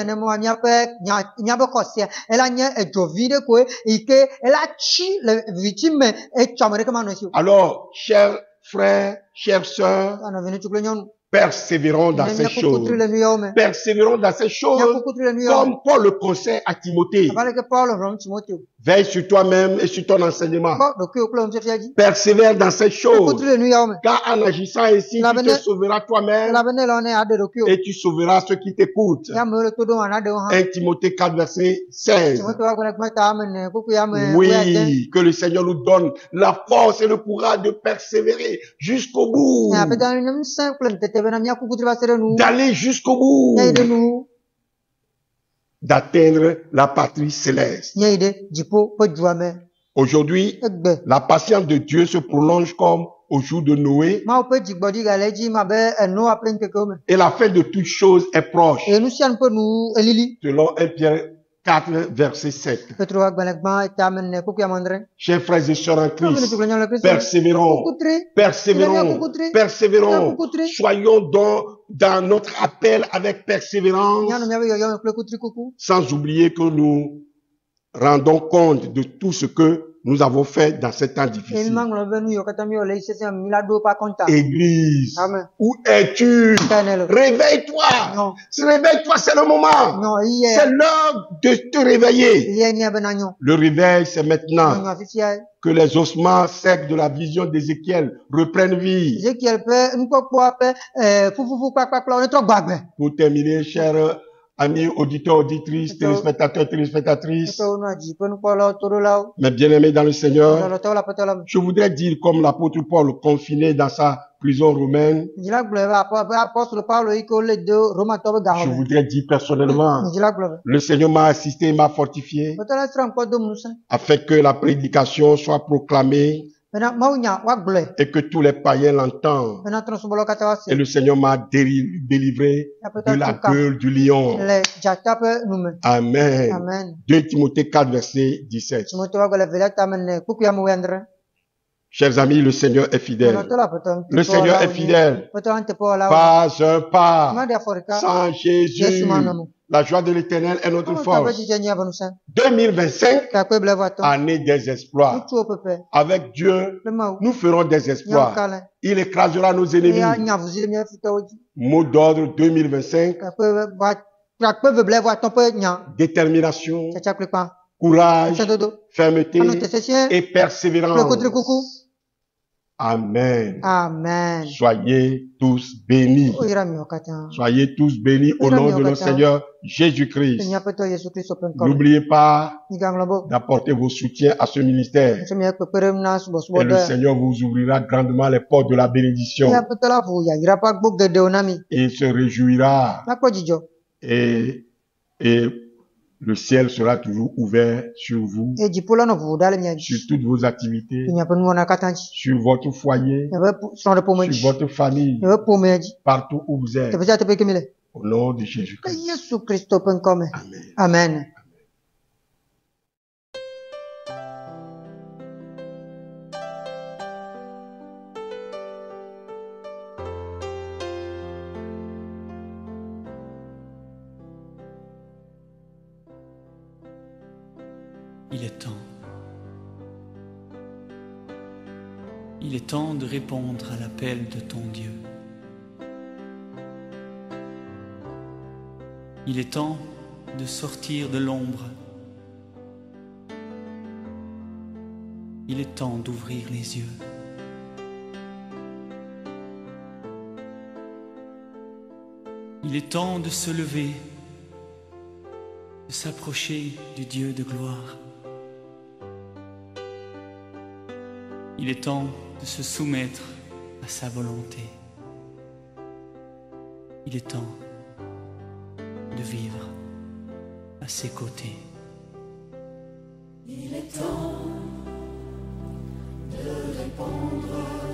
S2: Alors, chers frères, chères sœurs, persévérons dans ces choses. Persévérons dans ces choses comme Paul le conseille à Timothée. Veille sur toi-même et sur ton enseignement. Persévère dans ces choses. Car en agissant ainsi, tu te sauveras toi-même et tu sauveras ceux qui t'écoutent. 1 Timothée 4, verset 16. Oui, que le Seigneur nous donne la force et le courage de persévérer jusqu'au bout. D'aller jusqu'au bout, d'atteindre la patrie céleste. Aujourd'hui, la patience de Dieu se prolonge comme au jour de Noé, et la fin de toutes choses est proche. Selon 1 Pierre 4, verset 7. Chers frères et sœurs en Christ, persévérons, persévérons, persévérons. Soyons donc dans notre appel avec persévérance, sans oublier que nous rendons compte de tout ce que nous avons fait dans ces temps difficiles. Église, où es-tu? Réveille-toi. Réveille-toi, c'est le moment. C'est l'heure de te réveiller. Le réveil, c'est maintenant que les ossements secs de la vision d'Ézéchiel reprennent vie. Pour terminer, chers amis auditeurs, auditrices, téléspectateurs, téléspectatrices, mes bien-aimés dans le Seigneur, je voudrais dire comme l'apôtre Paul confiné dans sa prison romaine, je voudrais dire personnellement, le Seigneur m'a assisté, m'a fortifié, afin que la prédication soit proclamée et que tous les païens l'entendent. Et le Seigneur m'a délivré de la gueule du lion. Amen. 2 Timothée 4, verset 17. Chers amis, le Seigneur est fidèle. Le Seigneur est fidèle. Pas un pas sans Jésus. La joie de l'Éternel est notre force. 2025, année des exploits. Avec Dieu, nous ferons des exploits. Il écrasera nos ennemis. Mot d'ordre 2025. Détermination, courage, fermeté et persévérance. Amen.
S3: Amen.
S2: Soyez tous bénis. Soyez tous bénis au nom de notre Seigneur Jésus-Christ. N'oubliez pas d'apporter vos soutiens à ce ministère. Et le Seigneur vous ouvrira grandement les portes de la bénédiction. Et il se réjouira. Et le ciel sera toujours ouvert sur vous, sur toutes vos activités, sur votre foyer, sur votre famille, partout où vous êtes. Au nom de Jésus-Christ.
S3: Amen.
S1: Il est temps. Il est temps de répondre à l'appel de ton Dieu. Il est temps de sortir de l'ombre. Il est temps d'ouvrir les yeux. Il est temps de se lever, de s'approcher du Dieu de gloire. Il est temps de se soumettre à sa volonté. Il est temps de vivre à ses côtés.
S4: Il est temps de répondre